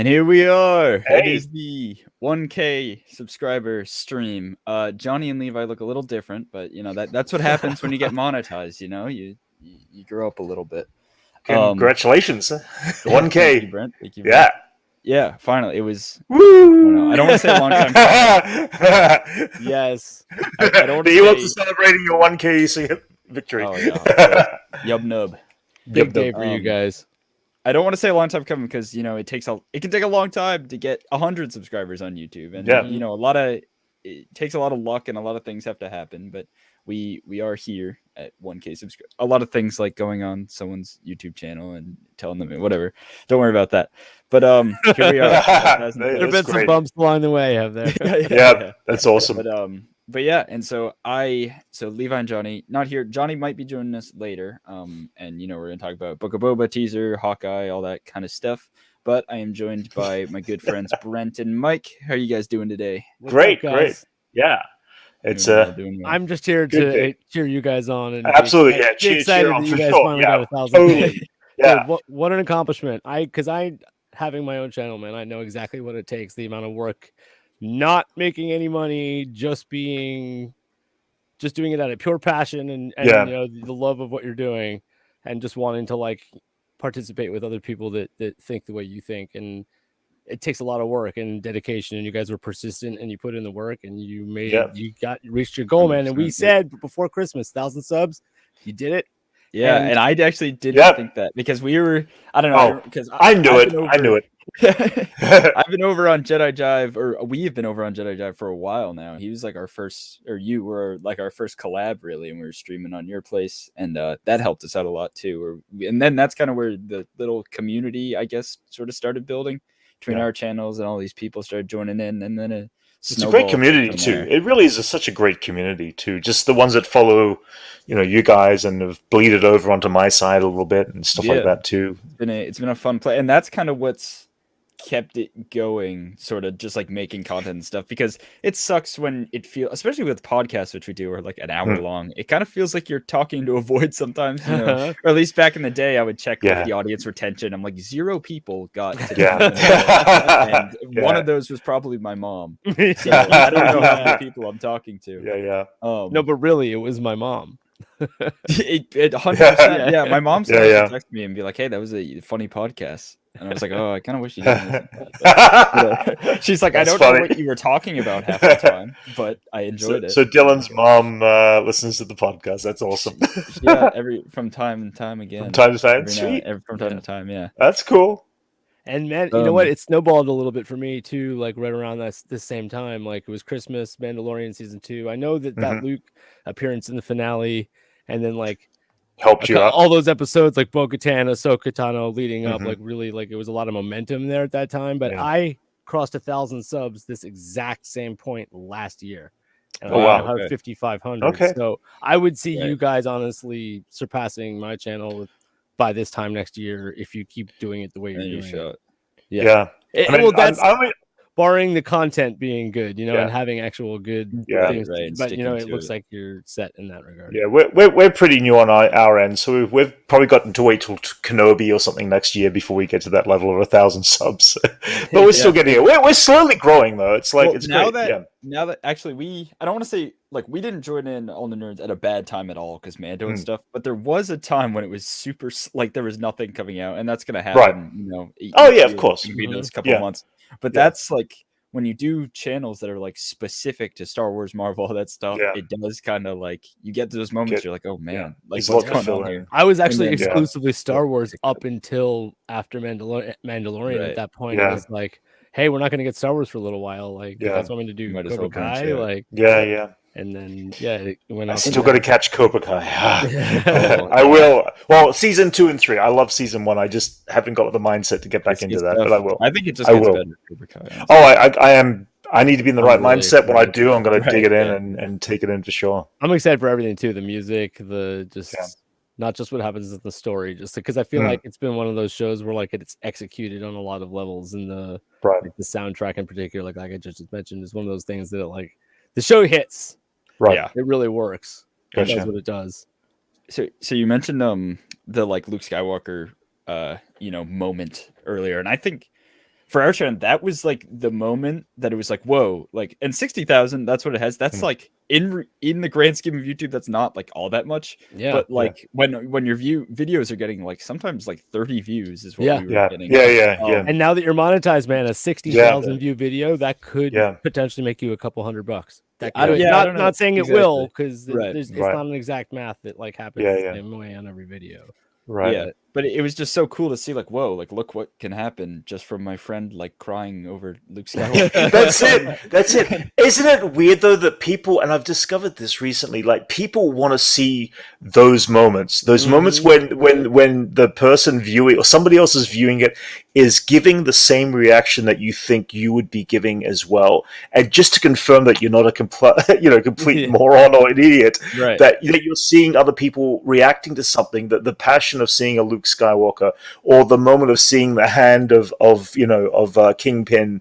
And here we are. Hey. It is the 1K subscriber stream. Johnny and Levi look a little different, but you know that's what happens when you get monetized. You know, you grow up a little bit. Congratulations, 1K. Thank you, Brent. Thank you. Yeah. Yeah. Finally, it was. Woo! I don't want to say a long time coming. Yes. I don't want to The say. Ewoks are celebrating your 1K victory. Oh yeah. Yub nub. Big day for you guys. I don't want to say a long time coming because you know it can take a long time to get 100 subscribers on YouTube, and you know it takes a lot of luck and a lot of things have to happen. But we are here at 1K subscribers. A lot of things like going on someone's YouTube channel and telling them whatever. Don't worry about that. But here we are. There've been some bumps along the way, have there? Yeah, that's awesome. But yeah, and so Levi and Johnny not here. Johnny might be joining us later. And you know we're gonna talk about Book of Boba teaser, Hawkeye, all that kind of stuff. But I am joined by my good friends Brent and Mike. How are you guys doing today? Great. Yeah, it's I'm just here to cheer you guys on and absolutely excited that you guys finally got 1,000. Totally. Yeah, what an accomplishment! Because I having my own channel, man, I know exactly what it takes. The amount of work. Not making any money, just doing it out of pure passion and you know the love of what you're doing, and just wanting to like participate with other people that think the way you think. And it takes a lot of work and dedication. And you guys were persistent and you put in the work and you reached your goal, man. And we said before Christmas, 1,000 subs, you did it. Yeah, and I actually didn't think that because we were. I don't know because I knew it. I've been over on Jedi Jive, or we've been over on Jedi Jive for a while now. He was like our first, or you were like our first collab, really, and we were streaming on your place, and that helped us out a lot too. And then that's kind of where the little community, I guess, sort of started building between our channels, and all these people started joining in, and then it's a great community too. It really is such a great community too. Just the ones that follow, you know, you guys and have bleeded over onto my side a little bit and stuff like that too. It's been a fun play, and that's kind of what's kept it going, sort of just like making content and stuff, because it sucks when it feels, especially with podcasts, which we do are like an hour long, it kind of feels like you're talking to a void sometimes, you know? Or at least back in the day I would check like, the audience retention. I'm like 0 people got to and one of those was probably my mom, so I don't know how many people I'm talking to. No, but really it was my mom. it 100%. Yeah, my mom started to text me and be like, hey, that was a funny podcast. And I was like, oh, I kind of wish you didn't listen to that. But, she's like, I don't know what you were talking about half the time, but I enjoyed it. So Dylan's mom listens to the podcast. That's awesome. From time to time again. From time to time? Sweet. From time to time, yeah. That's cool. And man, you know what? It snowballed a little bit for me too, like right around this same time. Like it was Christmas, Mandalorian season 2. I know that Luke appearance in the finale, and then like helped you out. All those episodes like Bo-Katan, Ahsoka Tano leading up, like really like it was a lot of momentum there at that time. But I crossed 1,000 subs this exact same point last year. And I have 5,500. Okay. So I would see you guys honestly surpassing my channel by this time next year if you keep doing it the way you're doing it. That's barring the content being good, you know, and having actual good things. But you know, it looks like you're set in that regard. Yeah, we're pretty new on our end, so we've probably gotten to wait till Kenobi or something next year before we get to that level of 1,000 subs. But we're still getting it. We're slowly growing though. It's like it's now great. Now that actually I don't want to say like we didn't join in on the nerds at a bad time at all because Mando and stuff, but there was a time when it was super like there was nothing coming out, and that's gonna happen. You know. Of course. Maybe those couple of months. But that's like when you do channels that are like specific to Star Wars, Marvel, all that stuff, it does kind of like you get to those moments you're like, oh man, like what's going on here? I was actually exclusively Star Wars up until after Mandalorian. At that point, it was like, hey, we're not going to get Star Wars for a little while. Like, that's what I'm going to do. Cobra Kai, like, and then it went. I still got to catch Cobra Kai. I will. Well, season 2 and 3. I love season 1. I just haven't got the mindset to get back into that, but I will. I think it just gets better. Cobra Kai. I am. I need to be in the right mindset. When I do, I'm going to dig it in and take it in for sure. I'm excited for everything too. The music, not just what happens in the story, just because I feel like it's been one of those shows where like it's executed on a lot of levels, and the soundtrack in particular, like I just mentioned, is one of those things that like the show hits. Right. Yeah, it really works. Gotcha. It does what it does. So you mentioned the like Luke Skywalker moment earlier, and I think for our channel, that was like the moment that it was like, whoa, like, and 60,000, that's what it has. That's like in the grand scheme of YouTube, that's not like all that much. Yeah. But like when your videos are getting like sometimes like 30 views is what we were getting. Yeah. And now that you're monetized, man, a 60,000 view video that could potentially make you a couple $100. That could. Not saying it will, because it's not an exact math that like happens the same way on every video. Right. Yeah, but it was just so cool to see, like, whoa, like, look what can happen just from my friend, like, crying over Luke Skywalker. That's it. Isn't it weird, though, that people, and I've discovered this recently, like, people want to see those moments when the person viewing, or somebody else is viewing it, is giving the same reaction that you think you would be giving as well. And just to confirm that you're not a complete moron or an idiot, that you're seeing other people reacting to something, that the passion of seeing a Luke Skywalker, or the moment of seeing the hand of Kingpin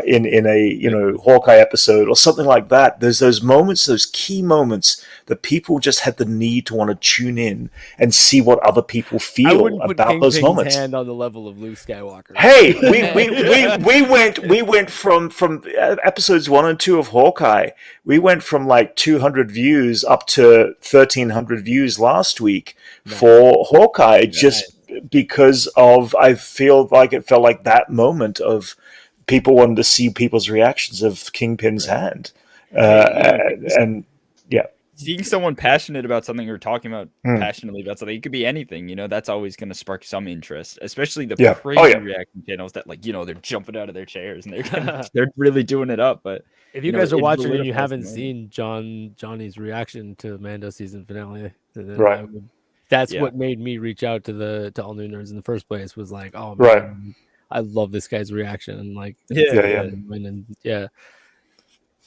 in a Hawkeye episode or something like that. There's those moments, those key moments that people just had the need to want to tune in and see what other people feel about those moments. Hand on the level of Luke Skywalker. Hey, we went from episodes 1 and 2 of Hawkeye. We went from like 200 views up to 1,300 views last week for Hawkeye, just because of, I feel like it felt like that moment of people wanting to see people's reactions of Kingpin's hand, and seeing someone passionate about something or talking about passionately about something, it could be anything, that's always going to spark some interest, especially the crazy reaction channels that, like, they're jumping out of their chairs and they're really doing it up. But if you guys are watching and you haven't seen Johnny's reaction to Mando season finale, that's what made me reach out to All New Nerds in the first place, was like, oh man, I love this guy's reaction, and like and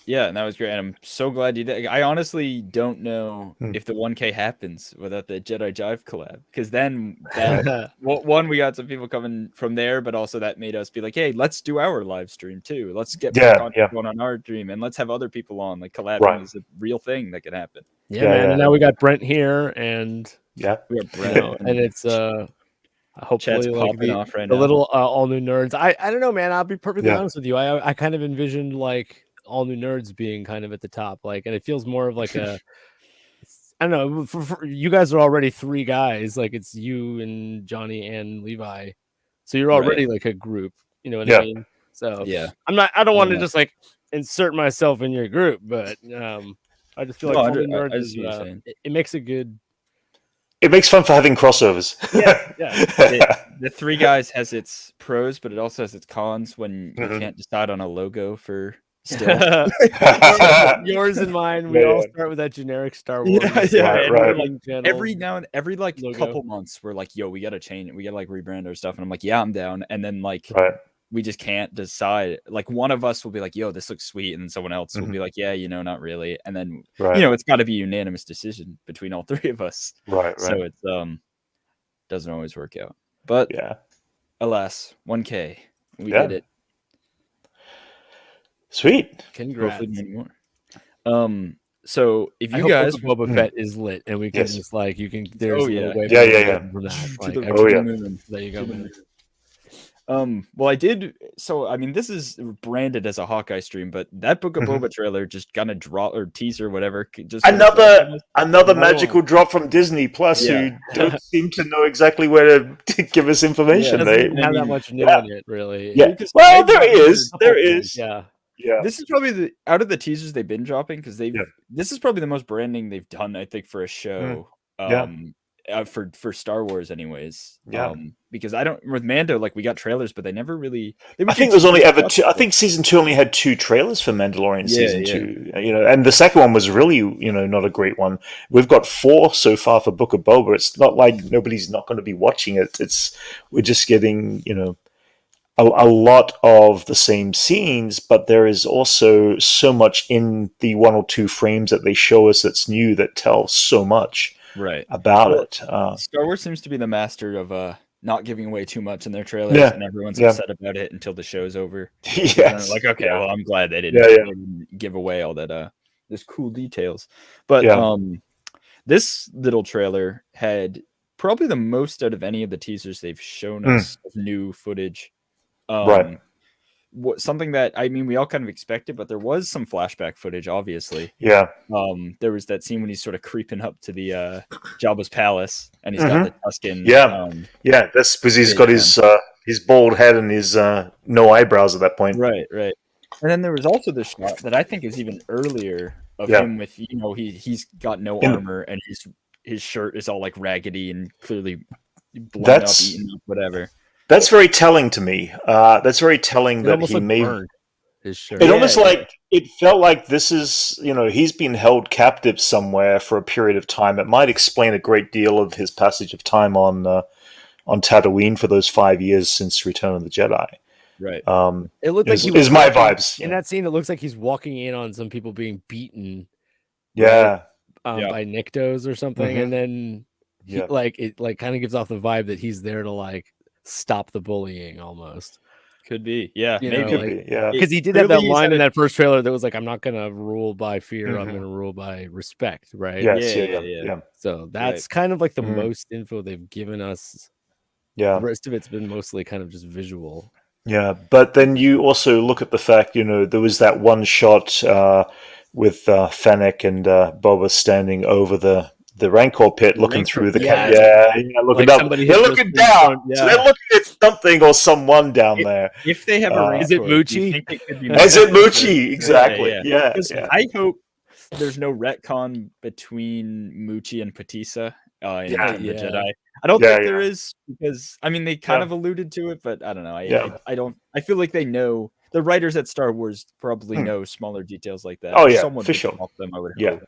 that was great. And I'm so glad you did. I honestly don't know if the 1K happens without the Jedi Jive collab, because then one, we got some people coming from there, but also that made us be like, hey, let's do our live stream too. Let's get more content going on our stream, and let's have other people on. Like, collabing is a real thing that can happen. Man. And now we got Brent here, and we got Brent, and it's hopefully like the little All New Nerds. I don't know, man. I'll be perfectly honest with you. I kind of envisioned like All New Nerds being kind of at the top, like, and it feels more of like a I don't know, for you guys are already 3 guys, like it's you and Johnny and Levi, so you're already like a group, you know what I mean? So I don't want to just like insert myself in your group, but I just feel like All New Nerds is, it makes a good. It makes fun for having crossovers. The 3 guys has its pros, but it also has its cons when you can't decide on a logo for still. Yours and mine, we all start with that generic Star Wars. Every like logo. Couple months, we're like, yo, we gotta change it. We gotta like rebrand our stuff. And I'm like, yeah, I'm down. And then like we just can't decide. Like, one of us will be like, yo, this looks sweet, and then someone else will be like, yeah, not really. And then it's got to be a unanimous decision between all 3 of us. So it's doesn't always work out. But alas, 1K, we did it. Sweet. Congrats. So if you guys, Boba Fett is lit, and we can just like, you can, there's from that. Like, there you go, man. Well, I did. So, I mean, this is branded as a Hawkeye stream, but that Book of Boba trailer just gonna drop, or teaser, whatever. Just another magical drop from Disney Plus, who don't seem to know exactly where to give us information. They don't have that much new in it, really. Well, there is. Yeah. This is probably out of the teasers they've been dropping, because this is probably the most branding they've done, I think, for a show. For Star Wars, anyways. Because with Mando, like, we got trailers, but they never really. I think there's only ever 2. I think season 2 only had 2 trailers for Mandalorian season 2. And the second one was really, not a great one. We've got 4 so far for Book of Boba. It's not like nobody's not going to be watching it. We're just getting, a lot of the same scenes, but there is also so much in the 1 or 2 frames that they show us that's new, that tells so much about it. Star Wars seems to be the master of not giving away too much in their trailers, and everyone's upset about it until the show's over. Like, okay, well, I'm glad they didn't give away all that this cool details. But this little trailer had probably the most out of any of the teasers they've shown us of new footage. Right. Something that I mean we all kind of expected, but there was some flashback footage. Obviously, Yeah. there was that scene when he's sort of creeping up to the Jabba's palace, and he's got Mhm. the Tuscan. Yeah. Yeah. That's because he's got his bald head and his no eyebrows at that point. Right, right. And then there was also the shot that I think is even earlier of Yeah. him with he's got no In- armor and his shirt is all like raggedy and clearly blown up, That's eaten up, whatever. that's very telling to me. That's very telling It that almost he like may. burned his shirt. It Yeah, almost yeah. like it felt like this is, he's been held captive somewhere for a period of time. It might explain a great deal of his passage of time on Tatooine for those 5 years since Return of the Jedi. Right. It looked like he was is my walking- vibes. in that scene. It looks like he's walking in on some people being beaten, Yeah. Yeah. by Niktos or something, Mhm. and then he Yeah. it kind of gives off the vibe that he's there to like stop the bullying almost. Could be. Yeah, You know, maybe. Could like- be. Yeah. Because he did have Clearly that he's line had in a- that first trailer that was like, "I'm not gonna rule by fear. I'm Mhm. gonna rule by respect." Right. Yes. Yeah, Yeah. yeah. Yeah. So that's kind of like the Mhm. most info they've given us. Yeah. The rest of it's been mostly kind of just visual. Yeah, but then you also look at the fact, there was that one shot with Fennec and Boba standing over the Rancor pit, The looking Rancor through the pit, yeah, looking Like up. somebody They're had looking just been down, thrown- so yeah. they're looking at something or someone down there. If they have a Rancor, Is it do you Moochie? think it could be Is it Moochie? Moochie? Exactly. Yeah. 'Cause Yeah. I hope there's no retcon between Moochie and Patissa in Yeah. the Yeah. Jedi. I don't Yeah, think there yeah. is because I mean they kind Yeah. of alluded to it, but I don't know. Yeah. I don't. I feel like they know the writers at Star Wars probably Hmm. know smaller details like that. Oh, or yeah, someone for would sure. help them. I would Yeah.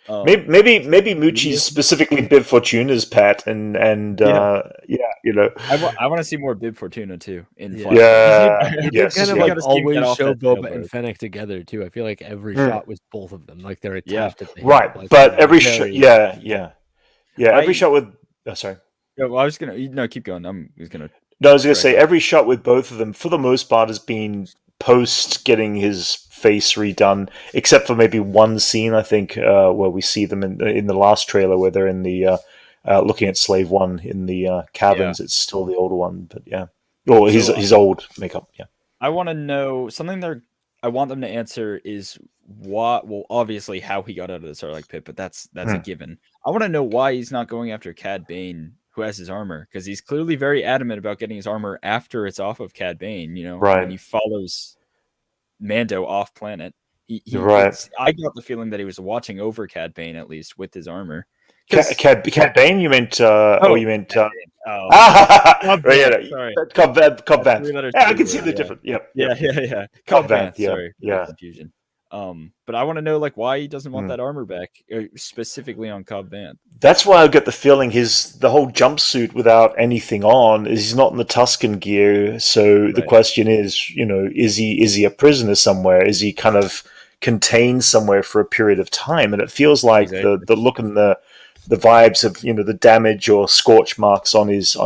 hope. Maybe Moochie's specifically Bib Fortuna's pet, and Yeah. I I want to see more Bib Fortuna too in Yeah. flashbacks. Yeah. It did Yes. kind of yeah. like gotta see him get always off show that Boba sailboat. and Fennec together too. I feel like every Hmm. shot was both of them, like they're Yeah. attached at the hip. Right, Like, but they're every shot, very- yeah. Every I- shot with. Oh, sorry. Yeah, well, I was gonna no keep going. I was gonna. No, I was going to Sorry. say every shot with both of them, for the most part, has been post getting his face redone, except for maybe one scene I think where we see them in the last trailer where they're in the looking at Slave One in the cabins. It's still the older one, but yeah. Oh, his old makeup. Yeah. I want to know something. I want them to answer is what. Well, obviously how he got out of the Sarlacc pit, but that's a given. I want to know why he's not going after Cad Bane, who has his armor, because he's clearly very adamant about getting his armor after it's off of Cad Bane. Right. When he follows Mando off planet. Right. I got the feeling that he was watching over Cad Bane at least with his armor. Cad Bane? You meant? You meant? Cad Bane. Right, Bane, sorry. Cobb Vanth. Three-letter Yeah, I can word, see the yeah. difference. Yep. Yeah. Cobb Cobb Vanth, Vanth, yeah, sorry. yeah. Confusion. But I want to know why he doesn't want Hmm. that armor back, specifically on Cobb Vanth. That's why I get the feeling the whole jumpsuit without anything on is he's not in the Tuscan gear. So the Right. question is, is he a prisoner somewhere? Is he kind of contained somewhere for a period of time? And it feels like Exactly. the look and the vibes of the damage or scorch marks on his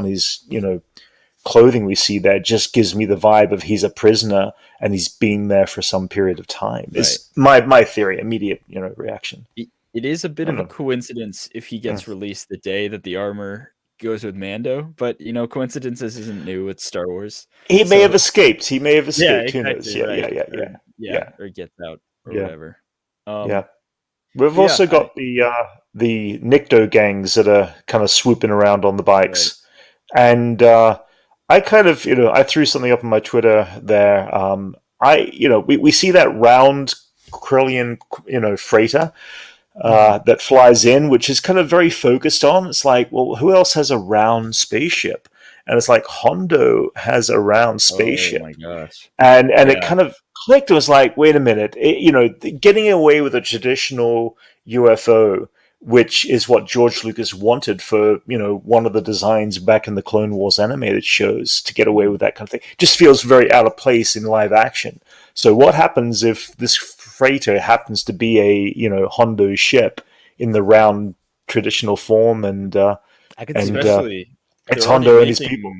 clothing we see there just gives me the vibe of he's a prisoner and he's been there for some period of time. Is my theory, immediate reaction. It is a bit I of a don't know. coincidence if he gets released the day that the armor goes with Mando, but coincidences isn't new with Star Wars. He may So- have escaped. Who knows? exactly, right. Yeah. Yeah, or gets out or Yeah. whatever. Yeah. We've also got the Nikto gangs that are kind of swooping around on the bikes. And I kind of, I threw something up on my Twitter there. We see that round Krillian, freighter that flies in, which is kind of very focused on. It's like, well, who else has a round spaceship? And it's like Hondo has a round spaceship. Oh my gosh. And it kind of clicked. It was like, wait a minute, getting away with a traditional UFO, which is what George Lucas wanted for, one of the designs back in the Clone Wars animated shows, to get away with that kind of thing, just feels very out of place in live action. So what happens if this freighter happens to be a, Hondo ship in the round traditional form? And I could see especially it's they're already Hondo and his making- people.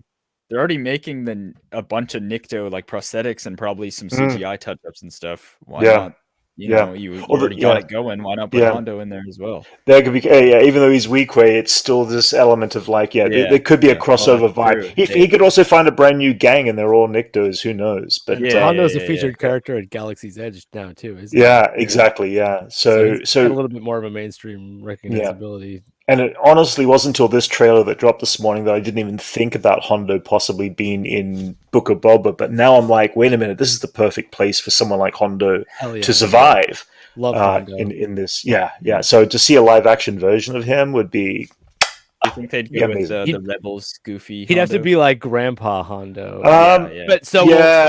They're already making a bunch of Nikto like prosthetics and probably some CGI touch-ups and stuff. Why Yeah. not You know, you already got it going. Why not put Hondo in there as well? There could be, even though he's Weequay, it's still this element of like, there could be a crossover vibe. He could also find a brand new gang, and they're all Nyctos. Who knows? But Hondo's a featured character at Galaxy's Edge now too, isn't he? Yeah, exactly. Yeah, so he's got a little bit more of a mainstream recognizability. Yeah. And it honestly wasn't until this trailer that dropped this morning that I didn't even think about Hondo possibly being in Book of Boba. But now I'm like, wait a minute, this is the perfect place for someone like Hondo to survive. Love Hondo. In this. Yeah. So to see a live action version of him would be. I think they'd go with the Rebels goofy. He'd have to be like Grandpa Hondo. But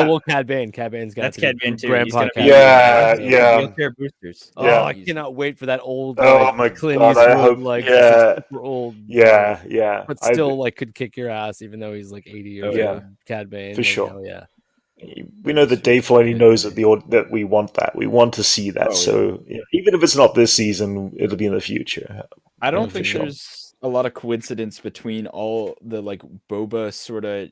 will Cad Bane. Cad Bane's got Cad Bane too. Grandpa Cad Bane. Wheelchair boosters. Oh, I cannot wait for that old. My Clint God! I hope. Super old. Yeah. But still, could kick your ass, even though he's like 80 years old. Cad Bane, for sure. Hell yeah. We know that Dave Filoni knows that we want that. We want to see that. Even if it's not this season, it'll be in the future. I don't think there's a lot of coincidence between all the Boba sort of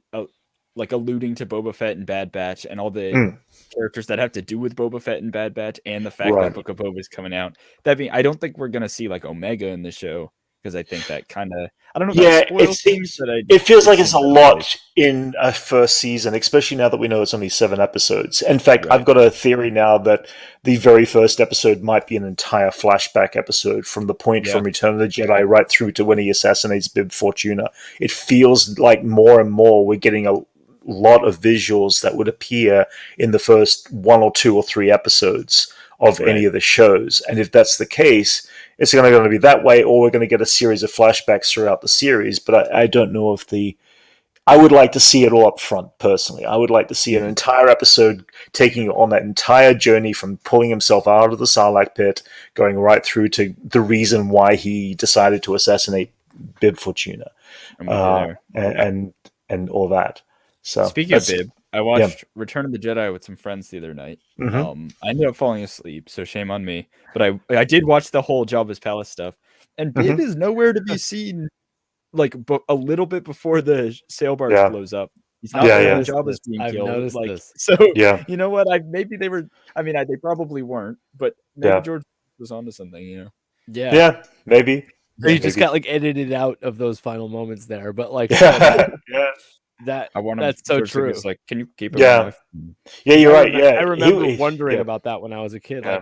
alluding to Boba Fett and Bad Batch and all the characters that have to do with Boba Fett and Bad Batch and the fact that Book of Boba is coming out. I don't think we're gonna see Omega in the show because I think that kind of I don't know. It feels like it's a lot in a first season, especially now that we know it's only 7 episodes. In fact, I've got a theory now that the very first episode might be an entire flashback episode from the point from Return of the Jedi right through to when he assassinates Bib Fortuna. It feels like more and more we're getting a lot of visuals that would appear in the first 1 or 2 or 3 episodes of any of the shows. And if that's the case, it's going to be that way, or we're going to get a series of flashbacks throughout the series. But I don't know if I would like to see it all up front, personally. I would like to see an entire episode taking on that entire journey from pulling himself out of the Sarlacc pit, going right through to the reason why he decided to assassinate Bib Fortuna, and all that. So speaking of Bib, I watched Return of the Jedi with some friends the other night. I ended up falling asleep, so shame on me. But I did watch the whole Jabba's Palace stuff, and Bib is nowhere to be seen. A little bit before the sail barge blows up, he's not there. Jabba's being killed. You know what? Maybe they were. They probably weren't, but maybe George was onto something. You know? Yeah, maybe. He just got edited out of those final moments there, but that's so true. Can you keep it? Yeah, you're right. Yeah, I remember wondering about that when I was a kid. I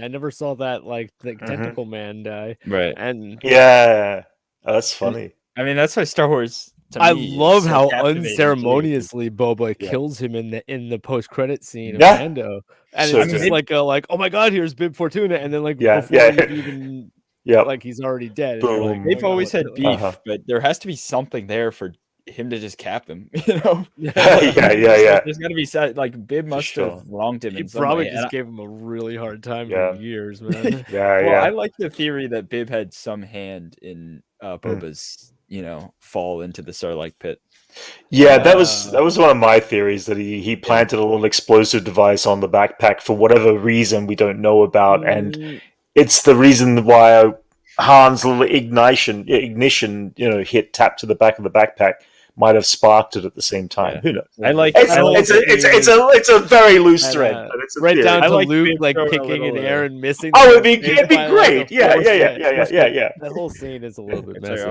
never saw that the tentacle man die. Right, and that's funny. That's why Star Wars. I love how unceremoniously Boba kills him in the post credit scene of Mando, and it's just oh my God, here's Bib Fortuna, and then before you even he's already dead. They've always had beef, but there has to be something there for him to just cap him, you know? There's got to be Bib must have wronged him. He probably just gave him a really hard time for years, man. I like the theory that Bib had some hand in Boba's, fall into the Sarlacc pit. Yeah, that was one of my theories, that he planted a little explosive device on the backpack for whatever reason we don't know about, and it's the reason why Han's little ignition, hit tap to the back of the backpack might have sparked it at the same time. Who knows? It's a very loose thread, but it's down to Luke kicking in air and missing. Oh, it'd be great. Yeah. That whole scene is a little bit messy.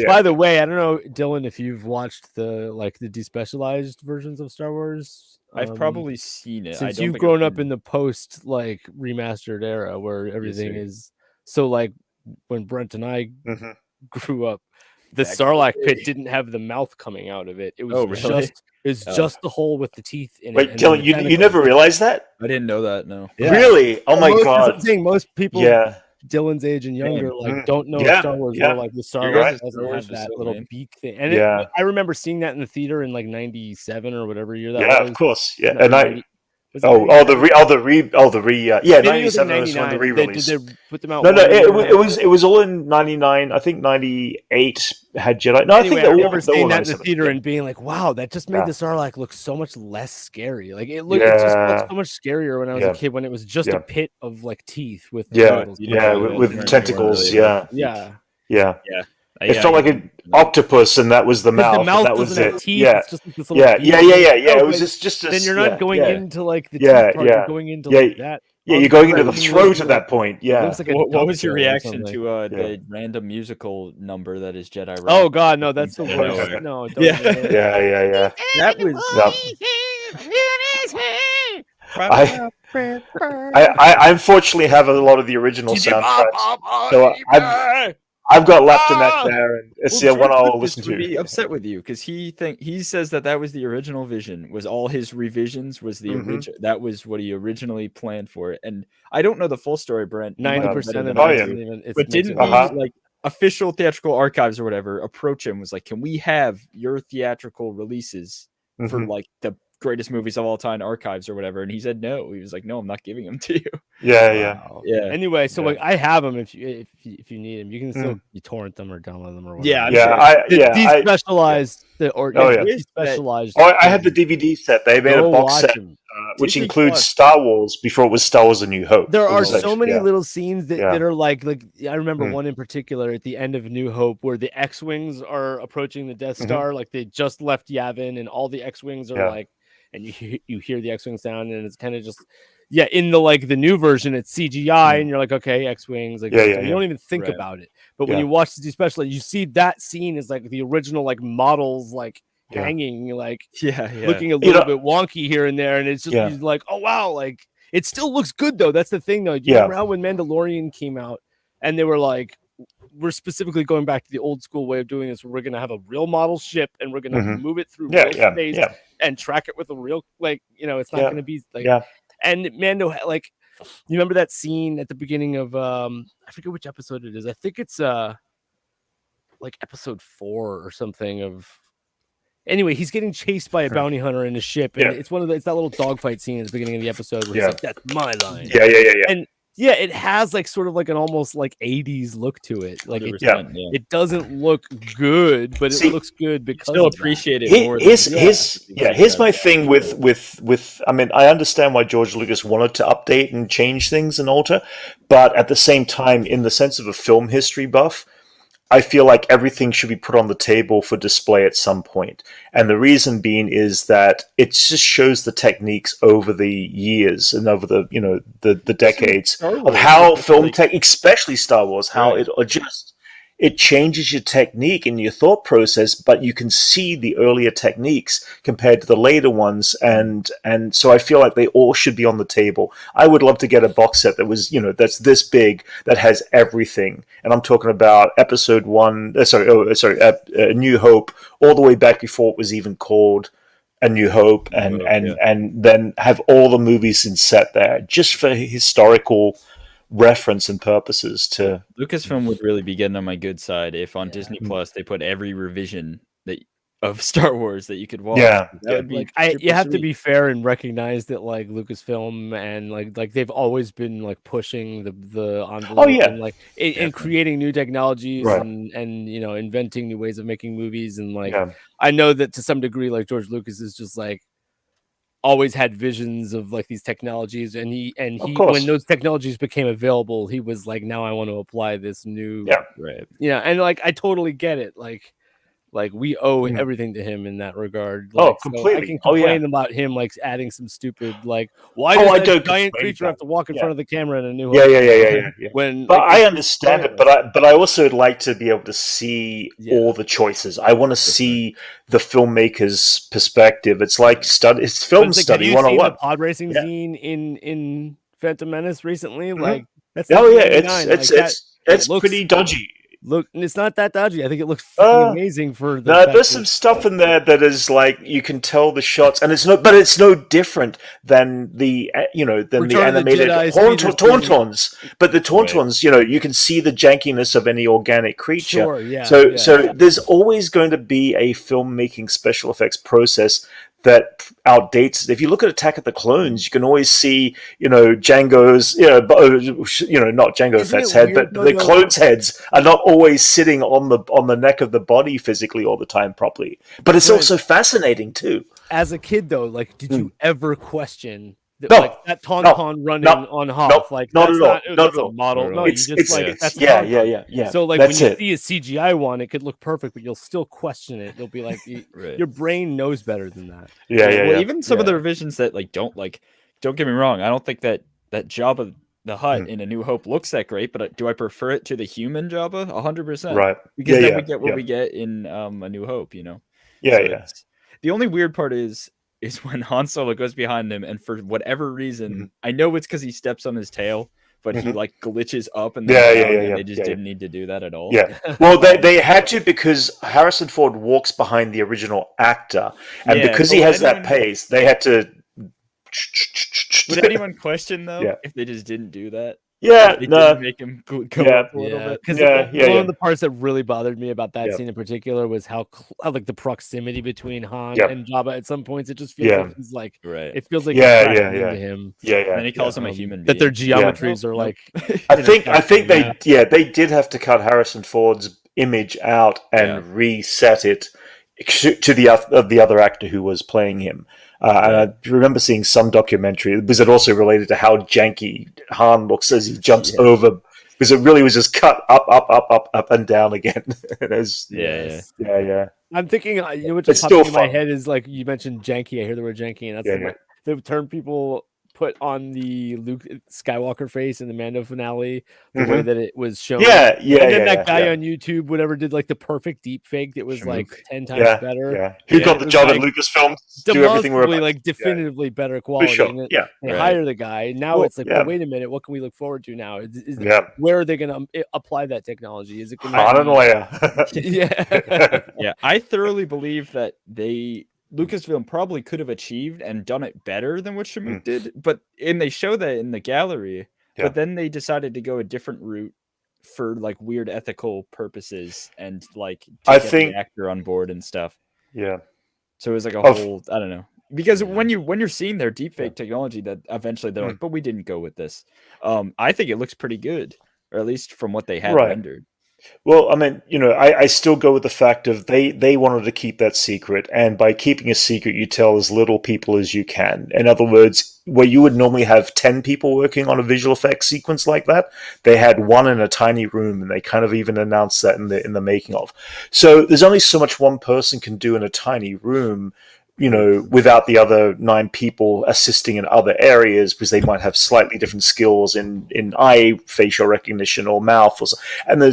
By the way, I don't know, Dylan, if you've watched the despecialized versions of Star Wars. I've probably seen it. Since you've grown up in the post remastered era where everything is so when Brent and I grew up, the Sarlacc pit didn't have the mouth coming out of it. It was just the hole with the teeth in it. Wait, Dylan, you never realized that? I didn't know that. No. Yeah. Really? Oh my God! I'm saying most people, Dylan's age and younger, don't know Star Wars. The Sarlacc doesn't have that little beak thing. And I remember seeing that in the theater in 97 or whatever year that was. Yeah, of course. Yeah, and the re 97 was when the re-release. Did they put them out? No, it was all in 99. I think 98 had Jedi. No, I think I remember seeing that in the theater and being like, "Wow, that just made the Sarlacc look so much less scary." It just looked so much scarier when I was a kid, when it was just a pit of teeth with with tentacles. Yeah. It felt like an octopus, and that was the mouth. The mouth that was it. Have teeth. It's just this yeah. It was just. Then you're not going into the teeth part. You're going into that. Yeah, you're going into the throat at that point. Yeah. looks like a What was your duck bill or reaction something. to Yeah. the random musical number that is Jedi Rock? Oh God, no, that's the Yeah. worst. No, don't Yeah. even do it. Yeah. That was I unfortunately have a lot of the original soundtracks, so I've got left in that there, and it's the one George I'll Lucas listen would to. be upset with you because he says that was the original vision. Was all his revisions was the original. That was what he originally planned for it. And I don't know the full story, Brent. You might know 90% better of than it I isn't do. even. But didn't like official theatrical archives or whatever approach him was like, can we have your theatrical releases for like the greatest movies of all time archives or whatever? And he said no. He was like, no, I'm not giving them to you. Yeah. Anyway, so like I have them if you need them, you can still you torrent them or download them or whatever. Yeah, I'm Despecialized specialized. I have the DVD set. They made a box set which Disney includes Plus. Star Wars before it was Star Wars: A New Hope. There It are was so many yeah. little scenes that are like I remember Mm. one in particular at the end of New Hope where the X-Wings are approaching the Death Star, like they just left Yavin and all the X-Wings are like, and you hear the X-Wing sound and it's kind of just in the new version it's CGI and you're like, okay, X-Wings, like you don't even think about it. But when you watch the special, you see that scene is like the original like models like hanging like looking a little bit wonky here and there, and it's just you're like, oh wow, like it still looks good though. That's the thing though. Do you remember how when Mandalorian came out and they were like, we're specifically going back to the old school way of doing this, where we're gonna have a real model ship and we're gonna move it through real space and track it with a real it's not gonna be like and Mando like, you remember that scene at the beginning of I forget which episode it is. I think it's like episode 4 or something of. Anyway, he's getting chased by a bounty hunter in a ship, and it's that little dogfight scene at the beginning of the episode where he's like, "That's my line." Yeah. And it has like sort of like an almost like 80s look to it. Like it doesn't look good, but it looks good because still appreciate it more. Here's my thing with I mean, I understand why George Lucas wanted to update and change things and alter, but at the same time, in the sense of a film history buff, I feel like everything should be put on the table for display at some point. And the reason being is that it just shows the techniques over the years and over the decades of how film tech, especially Star Wars, how it adjusts. It changes your technique and your thought process, but you can see the earlier techniques compared to the later ones, and so I feel like they all should be on the table. I would love to get a box set that was, that's this big, that has everything, and I'm talking about Episode 1, New Hope, all the way back before it was even called A New Hope, and then have all the movies in set there, just for historical reference and purposes. To Lucasfilm would really be getting on my good side if on Disney Plus they put every revision of Star Wars that you could watch. That would be you have to be fair and recognize that like Lucasfilm and like they've always been like pushing the envelope and like and creating new technologies and inventing new ways of making movies, and like I know that to some degree like George Lucas is just like always had visions of like these technologies, and he when those technologies became available, he was like, now I want to apply this new and like I totally get it, like we owe everything to him in that regard. Like, completely. So I can complain about him like adding some stupid like, why does that giant creature have to walk in front of the camera in A New Hope? When I understand it, but I also would like to be able to see all the choices. I want to see the filmmaker's perspective. It's like it's film study 101. The pod racing scene in Phantom Menace recently, like that's it's pretty dodgy. Look, it's not that dodgy. I think it looks amazing for the. There's some stuff in there that is like you can tell the shots, and it's no different than the the animated Tauntauns. But the Tauntauns, you can see the jankiness of any organic creature. So there's always going to be a filmmaking special effects process that outdates. If you look at Attack of the Clones, you can always see, Jango's, not Jango Fett's head, but the clones' heads are not always sitting on the neck of the body physically all the time properly. But it's also fascinating too. As a kid, though, like, did you ever question that Tauntaun running on Hoth? Like, not at all. Not a model. No, it's that's yeah. So like when you see a CGI one, it could look perfect, but you'll still question it. You'll be like, your brain knows better than that. Even some of the revisions that don't get me wrong, I don't think that that Jabba the Hutt Mm. in A New Hope looks that great, but do I prefer it to the human Jabba? 100%. Right. Because Yeah, then yeah, we get what yeah. we get in A New Hope, you know. Yeah, So yeah. it's the only weird part is when Han Solo goes behind him, and for whatever reason, Mhm. I know it's because he steps on his tail, but he Mhm. like glitches up and then Yeah, down, yeah, and yeah, they just yeah, yeah. didn't need to do that at all. Yeah. Well, they had to because Harrison Ford walks behind the original actor, and Yeah, because but he would has that anyone pace, they had to. would anyone question though Yeah. if they just didn't do that? Yeah. If they didn't No. make him go Yeah. up a little Yeah, bit? because Yeah. Yeah. one Yeah. of the parts that really bothered me about that Yeah. scene in particular was how like the proximity between Han Yep. and Jabba. At some points, it just feels Yeah. like he's like, Right. it feels like he's Yeah. crashing Yeah. into Yeah. him. Yeah. And Yeah. then he Yeah. calls him a human That their being. geometries are like. I think intersecting, they did have to cut Harrison Ford's image out and reset it to the other actor who was playing him. And I remember seeing some documentary. Was it also related to how janky Han looks as he jumps over? Because it really was just cut up and down again. Yeah. I'm thinking, what It's just popped still into my fun. head is like you mentioned janky. I hear the word janky, and that's the term people put on the Luke Skywalker face in the Mando finale, the way that it was shown. Yeah. And then that guy on YouTube, whatever, did like the perfect deep fake that was like 10 times better. Yeah. Who got the job at Lucasfilm? Do everything we're demonstrably, like definitively better quality. sure. And Yeah. they hire the guy. Now Well, it's like, well, wait a minute, what can we look forward to now? Where are they going to apply that technology? Is it going Han and Leia? Yeah. I thoroughly believe that Lucasfilm probably could have achieved and done it better than what Shamook did, and they show that in the gallery. But then they decided to go a different route for like weird ethical purposes and like to get the actor on board and stuff. Yeah. So it was like a whole, I don't know. Because when you're seeing their deepfake technology, that eventually they're like, but we didn't go with this. I think it looks pretty good, or at least from what they had rendered. Well, I mean, I still go with the fact of they wanted to keep that secret, and by keeping a secret, you tell as little people as you can. In other words, where you would normally have 10 people working on a visual effects sequence like that, they had one in a tiny room, and they kind of even announced that in the making of. So there's only so much one person can do in a tiny room, without the other 9 people assisting in other areas, because they might have slightly different skills in eye facial recognition or mouth,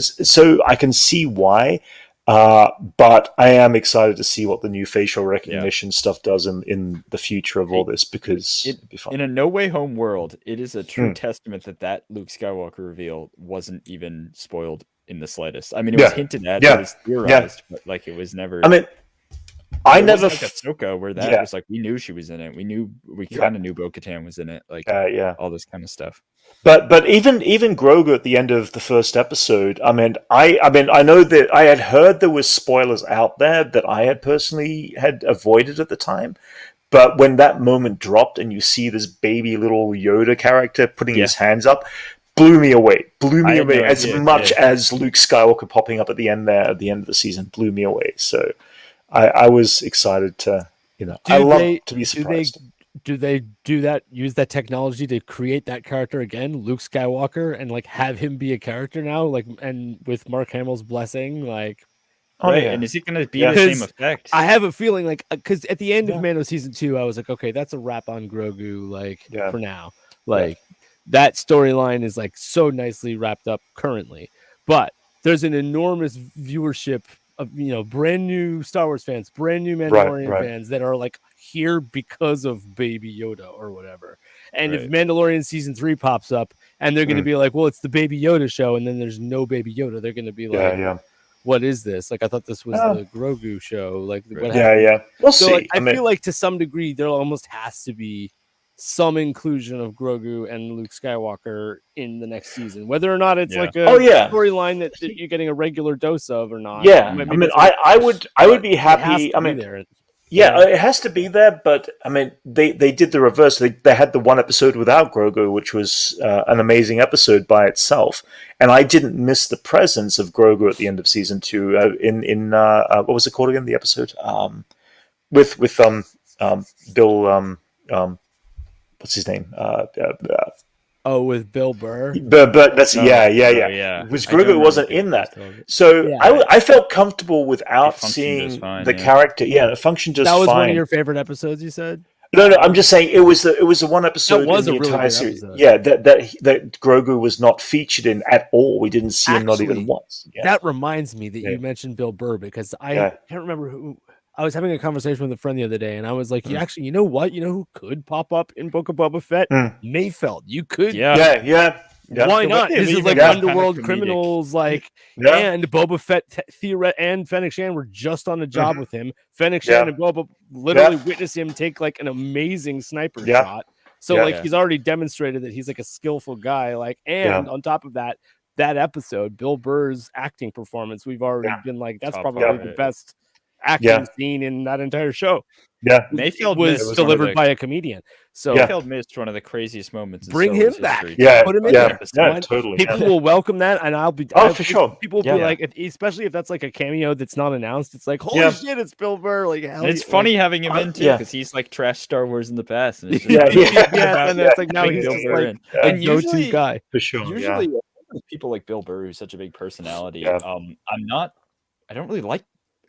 so I can see why, but I am excited to see what the new facial recognition stuff does in the future of all this, because it'd be fun. In a No Way Home world, it is a true testament that Luke Skywalker reveal wasn't even spoiled in the slightest. I mean, it was hinted at, it was theorized, but like it was never. I mean, I never like Ahsoka, where that was like we knew she was in it. We kind of knew Bo-Katan was in it. Like all this kind of stuff. But even Grogu at the end of the first episode, I mean, I know that I had heard there was spoilers out there that I had personally had avoided at the time. But when that moment dropped and you see this baby little Yoda character putting his hands up, blew me away. As much as Luke Skywalker popping up at the end of the season blew me away. So I was excited to, I love to be surprised. Do they use that technology to create that character again, Luke Skywalker, and like have him be a character now, like, and with Mark Hamill's blessing, like, and is it going to be the same effect? I have a feeling like, because at the end of Mando season 2, I was like, okay, that's a wrap on Grogu, like for now, like that storyline is like so nicely wrapped up currently, but there's an enormous viewership of brand new Star Wars fans, brand new Mandalorian fans that are like here because of Baby Yoda or whatever. And if Mandalorian season 3 pops up and they're going to be like, well, it's the Baby Yoda show, and then there's no Baby Yoda, they're going to be like, what is this? Like, I thought this was the Grogu show. Like, what happened? We'll so, see. Like, I feel like to some degree there almost has to be some inclusion of Grogu and Luke Skywalker in the next season, whether or not it's like a storyline that you're getting a regular dose of or not. Yeah, I mean, I would be happy. I mean, it has to be there, but I mean, they did the reverse. They had the one episode without Grogu, which was an amazing episode by itself, and I didn't miss the presence of Grogu at the end of season 2. In what was it called again? The episode with Bill. What's his name? With Bill Burr. But that's Was Grogu wasn't in that, so I felt comfortable without seeing the character. Yeah, it functioned just fine. That was one of your favorite episodes, you said. No, I'm just saying it was the one episode That was in a the really entire good series. episode. Yeah, that Grogu was not featured in at all. We didn't see him not Actually, even once. Yeah. That reminds me that Yeah. you mentioned Bill Burr, because I Yeah. can't remember who. I was having a conversation with a friend the other day, and I was like, Mm. actually, you know what? You know who could pop up in Book of Boba Fett? Mm. Mayfeld. You could. Yeah. Why The not? way they This is leave like him kind of underworld comedic. criminals, like, Yeah. and Boba Fett, and Fennec Shan were just on a job with him. Fennec Yeah. Shan and Boba literally Yeah. witness him take like an amazing sniper Yeah. shot. So Yeah. like he's already demonstrated that he's like a skillful guy. Like, and on top of that, that episode, Bill Burr's acting performance, we've already been like, that's Top probably of the it. best acting scene in that entire show. Yeah. Mayfeld Was missed delivered by a comedian. So Mayfeld missed one of the craziest moments. bring in Star him Wars back. history. Yeah. Put him in Yeah. there. Yeah. Why- Totally. People Yeah. will welcome that, and I'll be. Oh, for sure. People will Yeah. be like, especially if that's like a cameo that's not announced. It's like, holy Yeah. shit, it's Bill Burr. Like, hell And it's yeah, funny having him in too, yeah. because he's like trashed Star Wars in the past. And it's just Yeah, like, yeah. yeah, and it's like now having he's Bill just Burr like in. a And go-to usually, guy. For sure. usually with people like Bill Burr, who's such a big personality, Yeah. I don't really like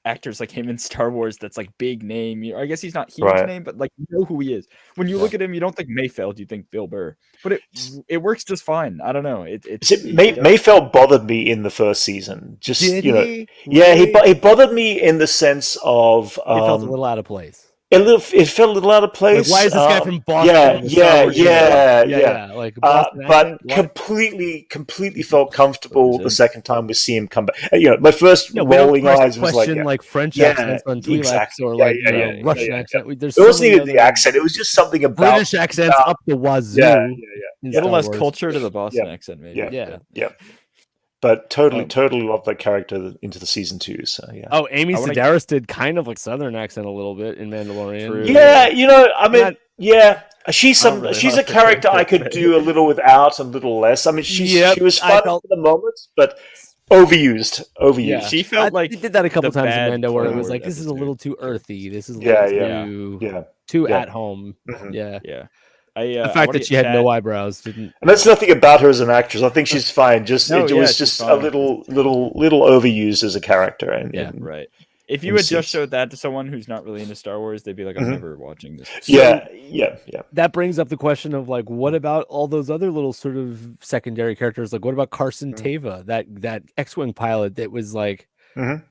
actors like him in Star Wars that's like big name. I guess he's not huge Right. name, but like you know who he is. When you look at him, you don't think Mayfeld, you think Bill Burr. But it works just fine. I don't know. Mayfeld bothered me in the first season. Just Did you know, he? yeah, Really? he bothered me in the sense of It felt a little out of place. it felt a little out of place. Like, why is this guy from Boston? Yeah, in the Star Wars show? yeah. Like Boston But accent? Why? completely felt comfortable the Represent. second time we see him come back. You know, my first Yeah, we don't rolling eyes was like, question yeah. French Yeah, accents on Twi'leks exactly. or Yeah, like yeah, you know, yeah, Russian yeah, accent. There's It wasn't so many even the other accent; it was just something about British accents up the wazoo. Yeah, in A little Star less Wars. culture to the Boston Yeah. accent, maybe. yeah. But totally Um, loved that character into the season 2. So yeah. Oh, Amy I wanna- Sedaris did kind of like Southern accent a little bit in Mandalorian. True. Yeah, you know, I mean, Not- yeah, she's I don't really she's a like her character I character, could but- do a little without and a little less. I mean, she was I fun felt- for the moments, but overused. Yeah. She felt like they did that a couple the times in bad Mando where it Clone was Wars like, this is a episode. little too earthy. This is a Yeah, little yeah. too Yeah, too Yeah. at home. Mhm. Yeah. yeah. The I fact wanna that she get had no Chad- eyebrows didn't. and that's nothing about her as an actress. I think she's fine. Just No, it yeah, was she's just a fine. little overused as a character. And Yeah, Right. If you in had just scenes. showed that to someone who's not really into Star Wars, they'd be like, I'm Mhm. never watching this. yeah. That brings up the question of like, what about all those other little sort of secondary characters? Like, what about Carson Teva, that X-wing pilot that was like Mhm.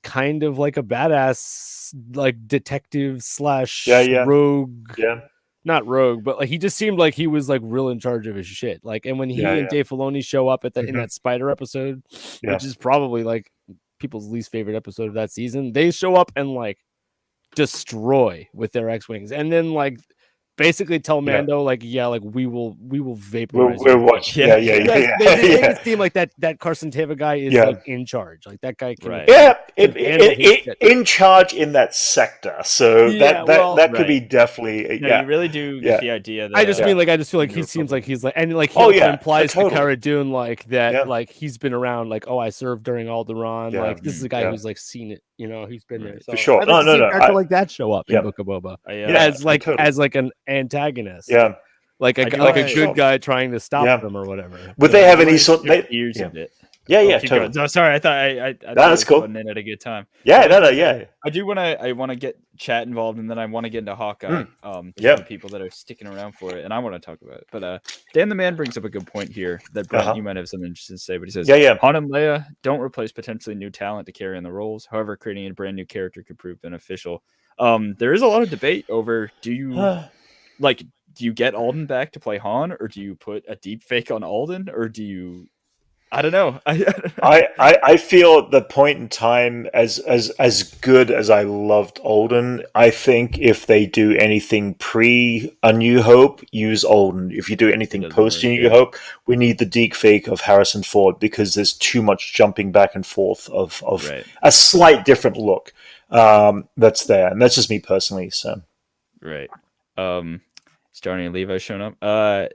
kind of like a badass, like detective slash Yeah. rogue. Yeah. Not rogue, but like he just seemed like he was like real in charge of his shit. Like, and when he Yeah, and yeah. Dave Filoni show up at in Mhm. that Spider episode, Yeah. which is probably like people's least favorite episode of that season, they show up and like destroy with their X-wings, and then like basically tell Mando like, yeah, like we will vaporize. We're you. watching. Yeah. Yeah. They just make Yeah. it seem like that Carson Teva guy is Yeah. like in charge. Like that guy can. Right. Yeah, Can handle his shit. in charge in that sector. So Yeah, that could right. be definitely No, yeah. you really do Yeah. get the idea that I just Yeah. mean like I just feel like he New seems Republic. like he's like, and like he Oh, also yeah, implies to totally. Cara Dune like that Yeah. like he's been around, like, oh, I served during Alderaan. Yeah. Like this is a guy Yeah. who's like seen it, you know, he's been there. Right. So For sure. I'd like No, to see no, a character I- like that show up Yeah. in Book of Boba I, as like totally. as like an antagonist. Yeah. Like a I do like a like- good guy trying to stop Yeah. them or whatever. Would Yeah. they have any sort? ears Yeah. a bit. Yeah, yeah, Keep totally. going. No, sorry, I thought I That's I was cool. putting in at a good time. Yeah, no, yeah. I do want to get chat involved, and then I want to get into Hawkeye. Just Yep. for the people that are sticking around for it, and I want to talk about it. But Dan the Man brings up a good point here that Brent, Uh-huh. you might have something interesting to say. But he says, Yeah. Han and Leia don't replace potentially new talent to carry on the roles. However, creating a brand new character could prove beneficial. There is a lot of debate over do you get Alden back to play Han, or do you put a deep fake on Alden, or do you? I don't know. I feel the point in time as good as I loved Alden. I think if they do anything pre A New Hope, use Alden. If you do anything Doesn't post A work, New yeah. Hope, we need the deep fake of Harrison Ford because there's too much jumping back and forth of Right. a slight different look that's there, and that's just me personally. So Right. Is Johnny and Levi showing up?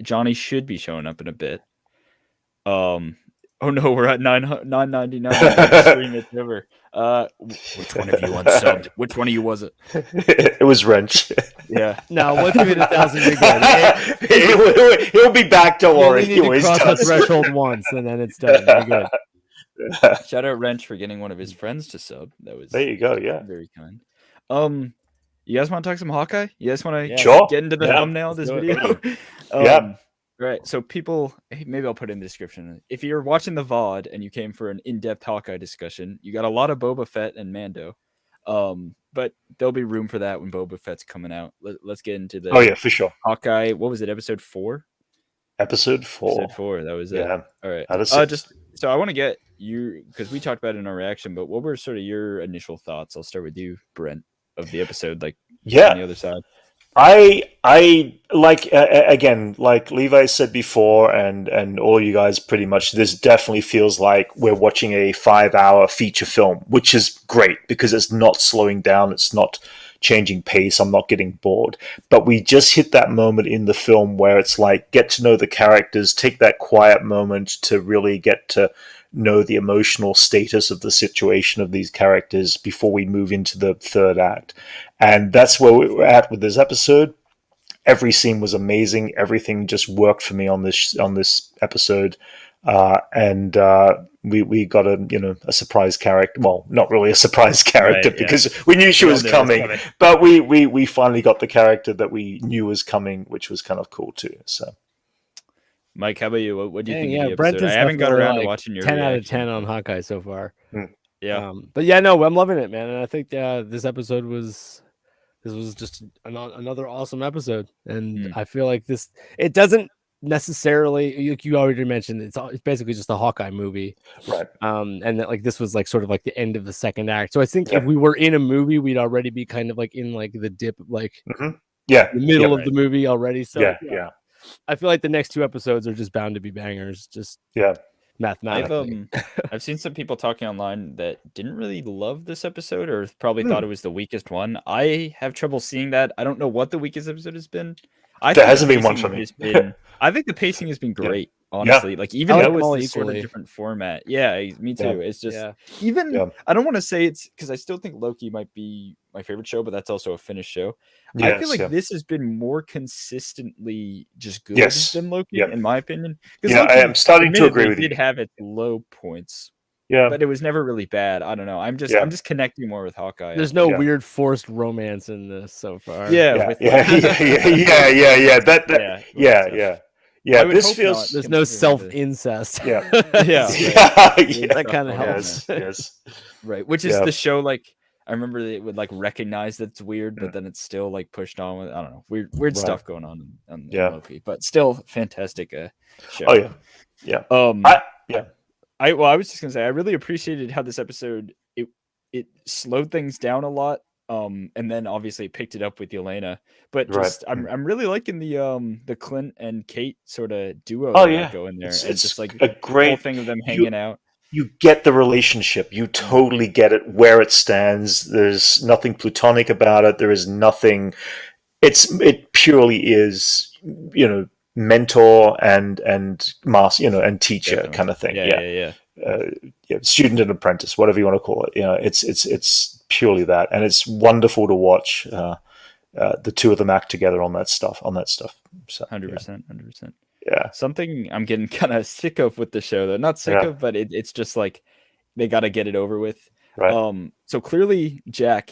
Johnny should be showing up in a bit. Oh no, we're at $9.99. Stream it's over. Which one of you unsubbed? Which one of you was it? it was Wrench. Yeah. No, once we hit 1,000 gig, He'll be back. Don't you worry. only He need to always cross the does. threshold once, and then it's done. You're good. Shout out Wrench for getting one of his friends to sub. That was There you go. Yeah. very kind. You guys want to talk some Hawkeye? You guys want to Sure. get into the Yeah. thumbnail of this video? Yeah. Right. So people, maybe I'll put it in the description. If you're watching the VOD and you came for an in-depth Hawkeye discussion, you got a lot of Boba Fett and Mando. But there'll be room for that when Boba Fett's coming out. Let's get into the Oh yeah, for sure. Hawkeye. What was it? Episode 4? Episode 4. Episode 4. That was it. Yeah. All right. Out of 6. Just so I want to get you, because we talked about it in our reaction, but what were sort of your initial thoughts? I'll start with you, Brent, of the episode. Like, on the other side. I like again, like Levi said before, and all you guys pretty much. This definitely feels like we're watching a 5-hour feature film, which is great because it's not slowing down, it's not changing pace. I'm not getting bored, but we just hit that moment in the film where it's like get to know the characters, take that quiet moment to really get to know the emotional status of the situation of these characters before we move into the third act. And that's where we're at with this episode. Every scene was amazing. Everything just worked for me on this episode. And we got a surprise character. Well, not really a surprise character, right, because we knew she was coming. But we finally got the character that we knew was coming, which was kind of cool too. So, Mike, how about you? What do you think of the Brent episode? I haven't got around to watching your 10 out of 10 on Hawkeye so far. Yeah, but yeah, no, I'm loving it, man. And I think this episode was just another awesome episode. And I feel like it doesn't necessarily, you already mentioned, it's basically just a Hawkeye movie, right? And that like this was like sort of like the end of the second act. So I think if we were in a movie, we'd already be kind of like in like the dip, like the middle of the movie already. So yeah. I feel like the next 2 episodes are just bound to be bangers. Just mathematically. I've seen some people talking online that didn't really love this episode, or probably thought it was the weakest one. I have trouble seeing that. I don't know what the weakest episode has been. There hasn't been one for me. I think the pacing has been great. Honestly, like even though it's this sort of different format. Yeah, me too. It's just I don't want to say it's because I still think Loki might be my favorite show, but that's also a finished show. I feel like this has been more consistently just good than Loki, in my opinion. Yeah, Loki, I am starting to agree with you. It did have its low points. Yeah, but it was never really bad. I don't know. I'm just connecting more with Hawkeye. There's no weird forced romance in this so far. Yeah. This feels there's no self incest. That kind of helps. Yes. Right, which is the show. Like I remember they would like recognize that it's weird, but then it's still like pushed on with I don't know weird stuff going on in Loki, but still fantastic show. Oh yeah. I was just gonna say I really appreciated how this episode it slowed things down a lot. And then obviously picked it up with Yelena, but just I'm really liking the Clint and Kate sort of duo that go in there. It's just like a great whole thing of them hanging out. You get the relationship. You totally get it where it stands. There's nothing platonic about it. There is nothing. It purely is mentor and master and teacher kind of thing. Student and apprentice, whatever you want to call it. It's purely that, and it's wonderful to watch the two of them act together on that stuff. So 100%. Yeah. Something I'm getting kind of sick of with the show, though. Not sick of, but it's just like they got to get it over with. Right. So clearly, Jack,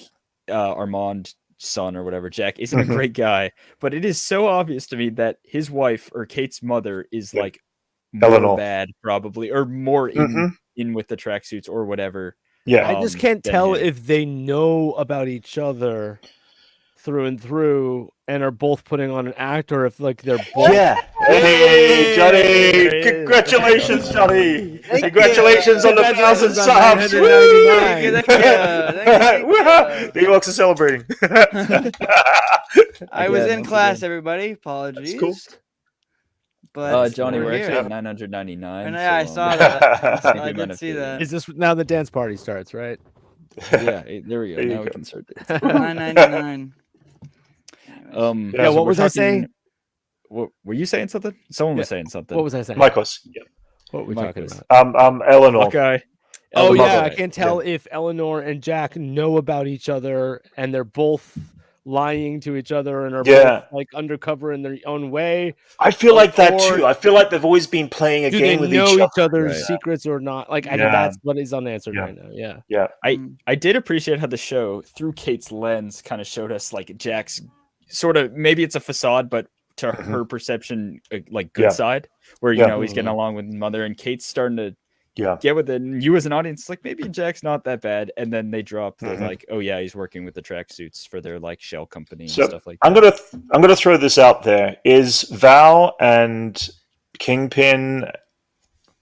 Armand's son or whatever, Jack isn't a great guy, but it is so obvious to me that his wife or Kate's mother is like more bad, probably, or more in with the tracksuits or whatever. Yeah, I just can't tell if they know about each other through and through and are both putting on an act, or if like they're both. Yeah. Hey, Johnny! Congratulations, Johnny! Congratulations on the 1,000 subs! The Ewoks are celebrating. I was in class, everybody. Apologies. That's cool. But Johnny, we're actually at 999. And I saw that. I did see that. Is this now the dance party starts, right? Yeah, there we go. Now we can start this. 999. What was I saying? What were you saying? Something? Someone was saying something. What was I saying? Michaels. Yeah. What were we talking about? Eleanor. Okay. I can't tell if Eleanor and Jack know about each other and they're both lying to each other and are Yeah. both like undercover in their own way. I feel like that Or- too. I feel like they've always been playing a Do they game with know each other. other's Right. secrets or not? Like, I think Yeah. that's what is unanswered Yeah. right now. Yeah. Yeah. I did appreciate how the show, through Kate's lens, kind of showed us like Jack's sort of, maybe it's a facade, but to her perception, like good Yeah. side, where you Yeah. know he's getting along with his mother, and Kate's starting to Yeah. get with it. And you as an audience, like maybe Jack's not that bad, and then they drop the like, oh yeah, he's working with the tracksuits for their like shell company and So stuff like I'm that. gonna throw this out there. Is Val and Kingpin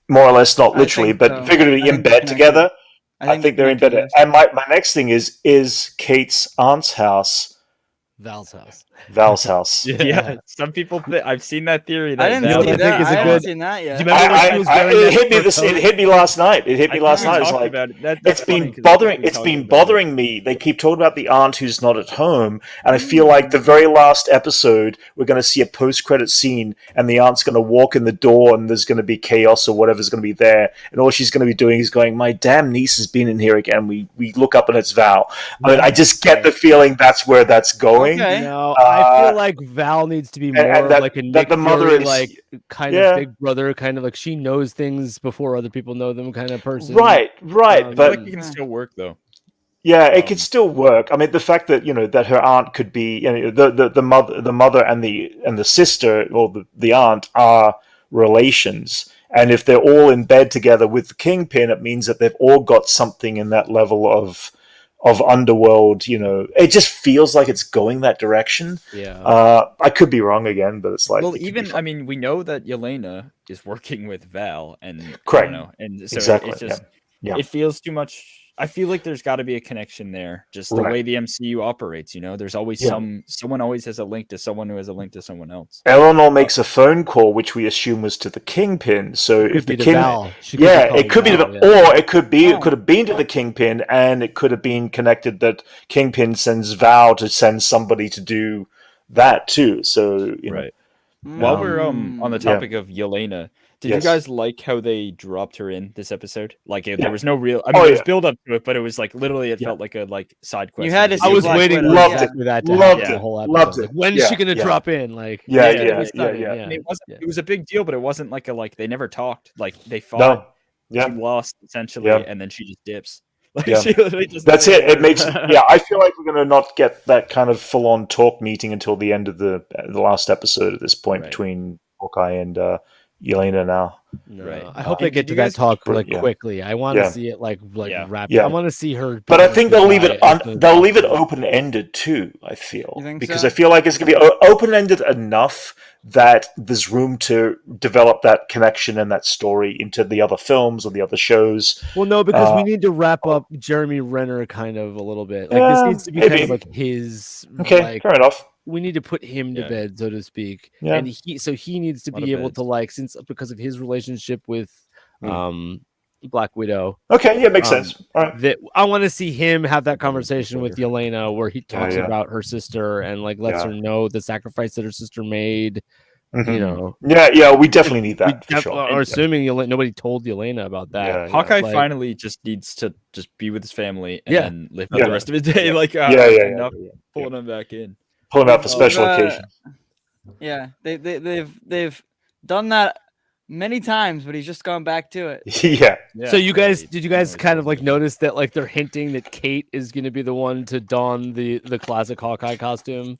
more or less, not I literally, think but so. figuratively I in think they're bed connected. together? I think they're in bed. connected, yes. And my next thing is Kate's aunt's house Val's house. Val's house? Yeah, some people I've seen that theory. I That didn't Val see see that. that. Is I it haven't good? seen that yet. Do you remember when she was wearing It that hit me fur coat? It hit me last night. It hit me I last think we night. It's talked like about it. That's it's funny, been 'cause I think bothering. we It's talked been about it. bothering me. They keep talking about the aunt who's not at home, and I feel like the very last episode we're going to see a post-credit scene, and the aunt's going to walk in the door, and there's going to be chaos or whatever's going to be there, and all she's going to be doing is going, "My damn niece has been in here again." We look up and it's Val. I mean, I just get the feeling that's where that's going. Okay. No, I Uh, feel like Val needs to be and more of that- like a that Nick the mother Fury, is- like kind yeah. of big brother, kind of like she knows things before other people know them, kind of person. Right, Um, I feel but like it can still work though. yeah, it could still work. I mean, the fact that that her aunt could be, the mother and the sister, or the aunt, are relations, and if they're all in bed together with the Kingpin, it means that they've all got something in that level of underworld. It just feels like it's going that direction. Yeah. I could be wrong again, but it's like, Well, it could be even fun. I mean, we know that Yelena is working with Val, and I Correct. don't know, and so Exactly, it's just yeah. it feels too much. I feel like there's got to be a connection there, just the Right. way the MCU operates. There's always Yeah. someone always has a link to someone who has a link to someone else. Eleanor makes a phone call, which we assume was to the Kingpin. So if the be to King, Val. She could be yeah, calling it could be, Val, or it could be, Oh. it could have been to the Kingpin, and it could have been connected that Kingpin sends Val to send somebody to do that too. So Right. While we're on the Yeah. topic of Yelena, did Yes. you guys like how they dropped her in this episode? Like Yeah. there was no real. I Oh, mean, there was yeah. build up to it, but it was like literally, it Yeah. felt like a side quest. You had to of see I was Black waiting Widow. for Loved exactly that to Loved happen the it. whole episode. Loved it. Like, when's Yeah, she gonna yeah. drop in? Like, Yeah, it's gonna yeah, be stunning, yeah. And it wasn't. Yeah. It was a big deal, but it wasn't like they never talked. Like they fought. No, yeah, She lost essentially, Yeah. and then she just dips. Like Yeah. she literally just. that's it. It makes I feel like we're gonna not get that kind of full on talk meeting until the end of the last episode at this point Right. between Hawkeye and Yelena now. No, Right. I hope And they get did to you that guys- talk like Yeah. quickly. I want to Yeah. see it like Yeah. wrapped. Yeah. I want to see her. But I think they'll leave it goodbye as soon as they'll leave it possible. open ended too. I feel You think because so? I feel like it's gonna be open ended enough that there's room to develop that connection and that story into the other films or the other shows. Well, no, because we Uh, need to wrap up Jeremy Renner kind of a little bit. Like this Yeah, needs to be kind maybe. of like his. Okay, like, fair enough. we need to put him to Yeah. bed, so to speak. Yeah. And he needs to Lot of be able beds. to like because of his relationship with Mm. Black Widow. Okay, yeah, makes Um, sense. All right. That I want to see him have that conversation with Yelena where he talks yeah. about her sister and like lets Yeah. her know the sacrifice that her sister made. Mhm. You know, Yeah, we definitely need that we for sure. are assuming nobody told Yelena about that. Yeah. Hawkeye like- finally just needs to just be with his family and Yeah. then live out Yeah. the rest of his day. Like Yeah. pulling him back in. Pull him out for special Uh, occasions. Yeah, they've done that many times, but he's just gone back to it. Yeah. So you guys, right. did you guys No, kind of like yeah. notice that like they're hinting that Kate is going to be the one to don the classic Hawkeye costume?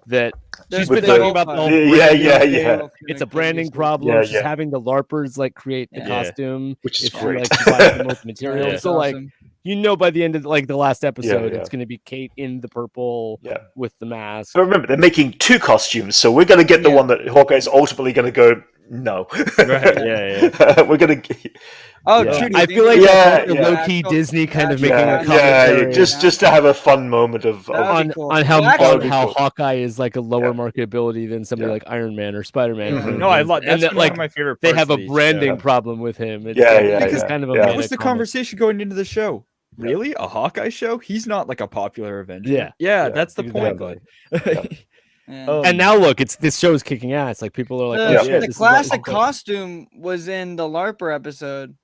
That she's With been the- talking about the whole Yeah, branding yeah, thing. yeah. It's a branding problem. Yeah, She's yeah. having the LARPers like create the Yeah. costume, Which is if she great. like provides them with material. Yeah. So like by the end of like the last episode, yeah. it's going to be Kate in the purple Yeah. with the mask. But remember, they're making two costumes, so we're going to get the Yeah. one that Hawkeye's ultimately going to go, no. Right, yeah. We're going to... Oh, Yeah. true. I feel like Yeah, that's yeah. low key Disney kind of making Yeah, a yeah, commentary just to have a fun moment of... That would on, be cool. on how Well, actually- That would be how cool. Hawkeye is like a lower Yeah. marketability than somebody Yeah. like Iron Man or Spider Man. Mhm. No, I love And that's that, one like, of my favorite They parts have a of the branding show. problem with him. It's, Yeah, like, yeah, it's yeah. kind of a Yeah. That meta was the comment. conversation going into the show. Really? A Hawkeye show? He's not like a popular Avenger. Yeah. Yeah, Yeah, that's the point. exactly. Yeah. And now look, this show's kicking ass. Like people are like, The, oh, Yeah. shit, the this is what- classic costume was in the LARPer episode.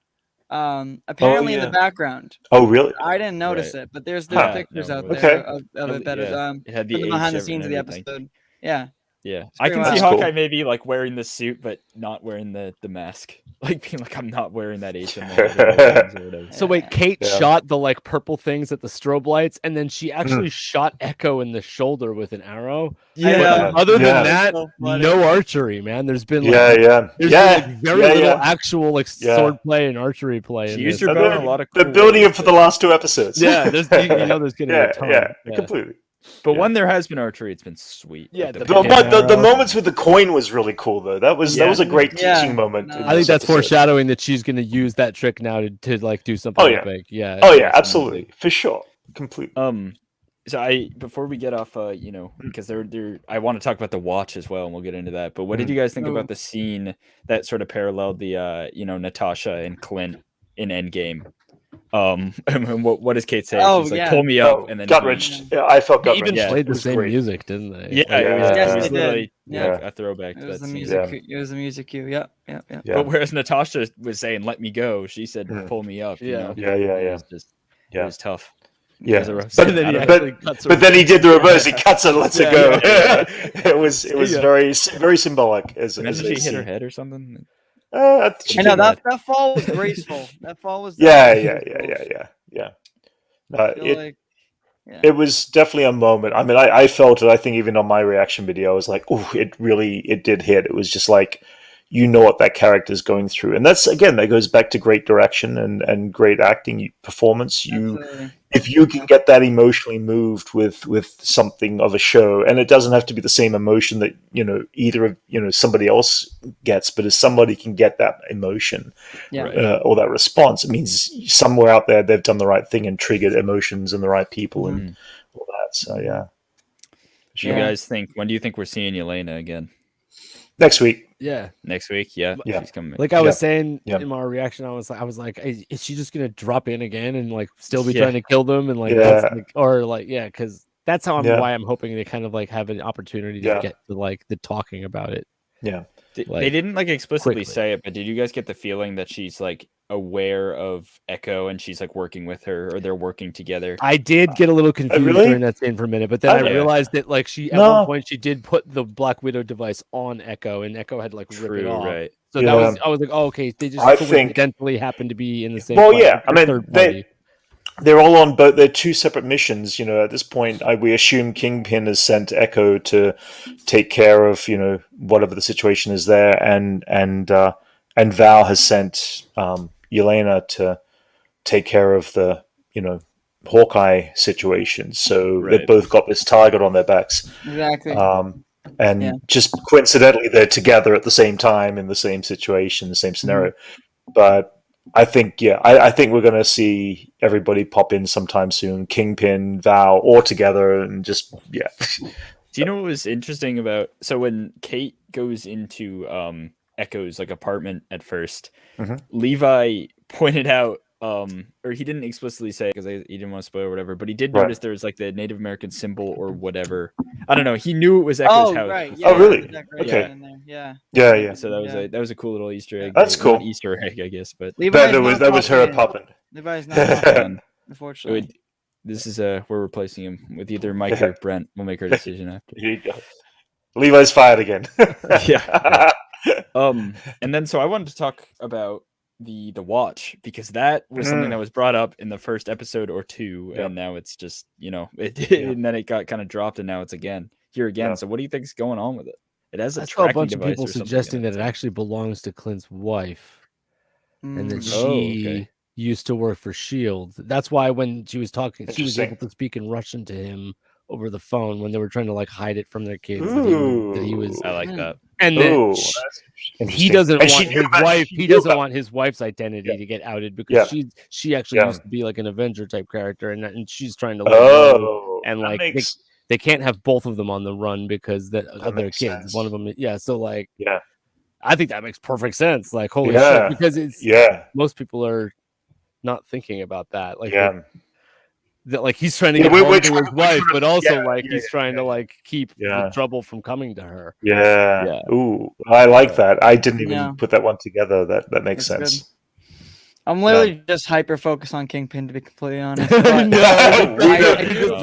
apparently in yeah. the background. Oh, really? I didn't notice Right. it, but there's Huh. pictures No, out it there was- of it that is Yeah. It had the from the age behind the and scenes of the everything. episode. Yeah. Yeah, It's I pretty can wild. see That's cool. Hawkeye maybe like wearing the suit, but not wearing the mask. Like being like, I'm not wearing that HM or whatever. So wait, Kate Yeah. shot the like purple things at the strobe lights, and then she actually shot Echo in the shoulder with an arrow. Yeah. Other than Yeah. that, So funny. no archery, man. There's been Yeah, like yeah, there's yeah. been like very little yeah. actual like Yeah. sword play and archery play. She in used this. her And bow in they're- a lot of They're cool building ways, it for but- the last 2 episodes. Yeah, there's you know there's gonna be a ton. Yeah. completely. But Yeah. when there has been archery, it's been sweet. Yeah, Like, the The arrow. moments with the coin was really cool though. That was a great teaching Yeah. moment. No. in I think this that's episode. foreshadowing that she's gonna use that trick now to like do something Oh, yeah. big. Yeah. Oh yeah, absolutely, for sure, completely. So before we get off, because I want to talk about the watch as well, and we'll get into that. But what did you guys think Oh. about the scene that sort of paralleled the Natasha and Clint in Endgame? And what does Kate say? Oh, She's like, yeah. pull me up, and then gut he- wrenched. Yeah, I felt They gut even wrenched. played It the was same great. music, didn't they? Yeah, Yeah. it Yes, was they did. literally Yeah. like a throwback It to was that the scene. music. It was the music cue. Yep. Yeah. But whereas Natasha was saying, "Let me go," she said, Mhm. "Pull me up." You Yeah. know? Yeah. It was just, Yeah. it was tough. Yeah. It was a rough But scene. then I he don't- actually cuts her But then he did the reverse. He cuts it, and lets it go. Yeah. It was Yeah. very symbolic. As Imagine a she hit her scene. head or something. She I know did. that fall was graceful. That fall was Yeah. I feel It like, it was definitely a moment. I mean, I felt it. I think even on my reaction video, I was like, "Oh, it did hit." It was just like, you know what that character's going through, and that's again that goes back to great direction and great acting performance. absolutely. If you can get that emotionally moved with something of a show, and it doesn't have to be the same emotion that either of somebody else gets, but if somebody can get that emotion Yeah. or that response, it means somewhere out there they've done the right thing and triggered emotions in the right people and all that. So yeah. Do you Yeah. guys think? When do you think we're seeing Yelena again? Next week. Yeah. Next week? Yeah, Yeah. she's coming. Like I was saying Yeah. in my reaction, I was like, is she just gonna drop in again and like still be Yeah. trying to kill them and like Yeah. that's like, or like because that's how Yeah. why I'm hoping they kind of like have an opportunity to Yeah. get to like the talking about it. Yeah. They like, didn't like explicitly quickly. say it, but did you guys get the feeling that she's like aware of Echo and she's like working with her, or they're working together? I did get a little confused really? during that scene for a minute, but then I Okay. realized that like she at No. one point she did put the Black Widow device on Echo, and Echo had to like rip it True, off. right? So Yeah. I was like, oh, okay, they just I think- coincidentally happened to be in the same. Well, place, yeah. I like, mean, third party. they're all on both. They're two separate missions. At this point, we assume Kingpin has sent Echo to take care of whatever the situation is there, and Val has sent Yelena to take care of the Hawkeye situation. So they've Right. both got this target on their backs. Exactly. And Yeah. just coincidentally, they're together at the same time in the same situation, the same scenario. But I think, I think we're going to see everybody pop in sometime soon. Kingpin, Val, all together, and just Do you know what was interesting about? So when Kate goes into Echo's like apartment at 1st, Mhm. Levi pointed out, or he didn't explicitly say because he didn't want to spoil or whatever, but he did Right. notice there was like the Native American symbol or whatever. I don't know. He knew it was Echo's Oh, house. right. before. Yeah, really? the decoration Okay. in there, Yeah. yeah. So that was Yeah. that was a cool little Easter egg. That's Not cool. Easter egg, I guess, but Levi's That not was her popping in. popping. Levi's not popping in, um, unfortunately. this is we're replacing him with either Mike or Brent. We'll make our decision after. Here you go. Levi's fired again. Yeah. And then so I wanted to talk about the watch, because that was something that was brought up in the first episode or two, Yep. and now it's just it Yeah. and then it got kind of dropped, and now it's here again. Yeah. So what do you think is going on with it? It has a I saw a tracking bunch of device people or something in suggesting it. that it actually belongs to Clint's wife, and that Mm. Oh, she okay. used to work for Shield. That's why when she was talking, she was Interesting. able to speak in Russian to him over the phone when they were trying to like hide it from their kids that he was, I like Mm. that. and Ooh, then that's he interesting. doesn't And she want knew his about- wife. she He knew doesn't about- want his wife's identity Yeah. to get outed because Yeah. she actually Yeah. used to be like an Avenger type character, and she's trying to let him know. And that like makes, they can't have both of them on the run because of their makes kids. sense. One of them, yeah. So like, Yeah. I think that makes perfect sense. Like, holy Yeah. shit, because it's yeah, most people are not thinking about that. Like, yeah, that like he's trying to Yeah, get we're home to trying- his we're wife, trying to- but also yeah, like yeah, he's trying to like keep Yeah. the trouble from coming to her. yeah. Yeah. Ooh, I like that. I didn't even Yeah. put that one together. That makes That's sense. I'm literally just hyper focused on Kingpin, to be completely honest. No, But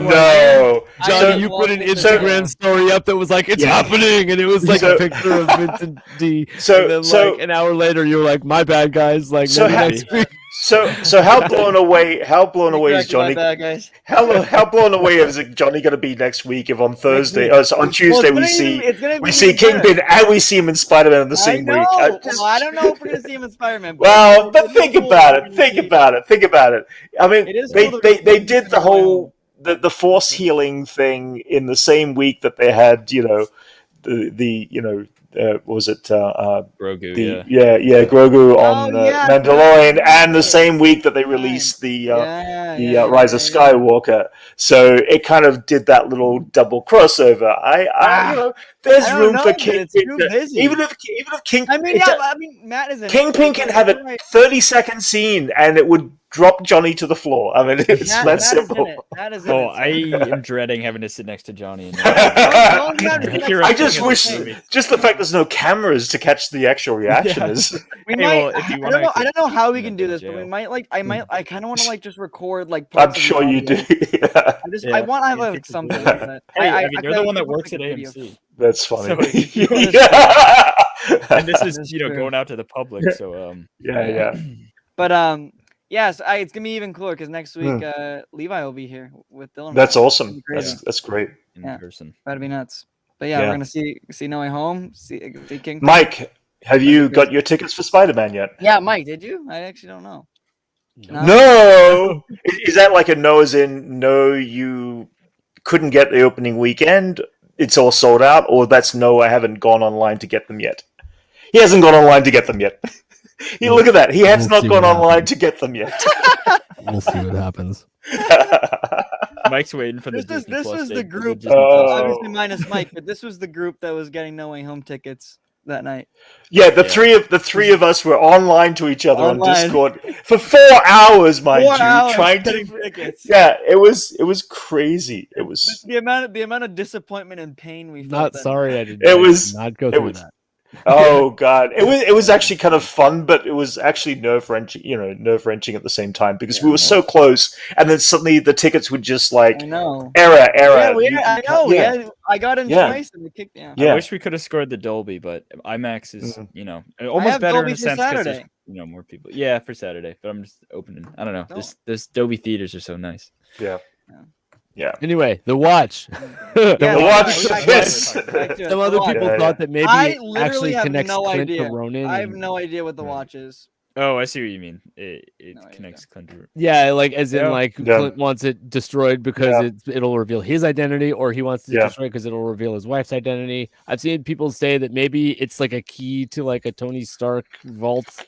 No. Johnny, I you put an love it. Instagram story up that was like, "It's Yeah. happening," and it was like So- a picture of Vincent D. So- and then so- like an hour later, you're like, "My bad, guys." Like, So maybe ha- next week. So how blown away is Exactly, my Johnny? bad, guys. How blown away is Johnny going to be next week if on Thursday, week. so on Tuesday Well, it's gonna be even better. Kingpin and we see him in Spider-Man in the I same know. week? Well, I don't know if we're gonna see him in Spider-Man. Well, but it's think cool about that it. we're gonna Think see- about it. Think about it. I mean, It is they cool that we're they gonna did see the him whole the force healing thing in the same week that they had, what was it Grogu, Grogu on yeah, Mandalorian, and the right. same week that they released the Rise of yeah. Skywalker. So it kind of did that little double crossover. There's I don't room know, for but it's Kingpin. too busy. Even if King, I mean, it do- Matt is in it, Kingpin so can have a right. 30-second scene and it would drop Johnny to the floor. I mean, it's Matt that is simple. in it. Matt is in Oh, it. I am dreading having to sit next to Johnny. And I just You're wish, right. just the fact there's no cameras to catch the actual reaction Yeah. is. We Hey, might. well, if you I wanna, don't know. I don't know how we end can up do in this, but we jail. might like. I kind of want to like just record like. I'm parts of the sure you audio. do. Yeah, I Yeah, want to have you like think we something. do. Like that. Hey, I mean, I you're the one that could works make at a video. AMC. that's funny. So, Yeah. And this is, That's you know, true. going out to the public. So, yeah. But yes, it's gonna be even cooler because next week Hmm. Levi will be here with Dylan. That's It's awesome. gonna be crazy. That's great. in Yeah. person. That'd be nuts. But yeah, Yeah. we're gonna see No Way Home. See King. Mike, have you got your tickets for Spider-Man yet? Yeah, Mike, did you? I actually don't know. No. Is that like a no as in no, you couldn't get the opening weekend? It's all sold out, or that's no, I haven't gone online to get them yet. He hasn't gone online to get them yet. Look at that. He has We'll not see gone what online to get them yet. We'll see what happens. Mike's waiting for the Disney This Plus was the date- group, Disney Plus. obviously minus Mike, but this was the group that was getting No Way Home tickets that night. Yeah, the Yeah. three of us were online to each other on Online. Discord for 4 hours, mind 4 you, hours trying getting to. tickets. Yeah, it was crazy. It was. The amount of disappointment and pain we felt. Not then. sorry, I did. It was- not go it through was- that. Oh god, it was actually kind of fun, but it was actually nerve wrenching. Nerve wrenching at the same time because we were so close, and then suddenly the tickets would just like I know. error. Yeah, I know. Yeah. I got in Yeah. twice and we kicked down. Yeah. I wish we could have scored the Dolby, but IMAX is, I almost have better Dolby in a for sense because Saturday. there's, more people. Yeah, for Saturday, but I'm just opening. I don't know. No. This Dolby theaters are so nice. Anyway, the watch. The watch. back to Yes. it, back to it. Some The other watch. people Yeah, thought that maybe I it literally actually have connects no Clint idea. to Ronan. I have and- no idea what the Yeah. watch is. Oh, I see what you mean. It No idea. connects Clint to- Yeah, like as in Yeah. like Yeah. Clint wants it destroyed because it'll reveal his identity, or he wants it Yeah. destroyed because it'll reveal his wife's identity. I've seen people say that maybe it's like a key to like a Tony Stark vault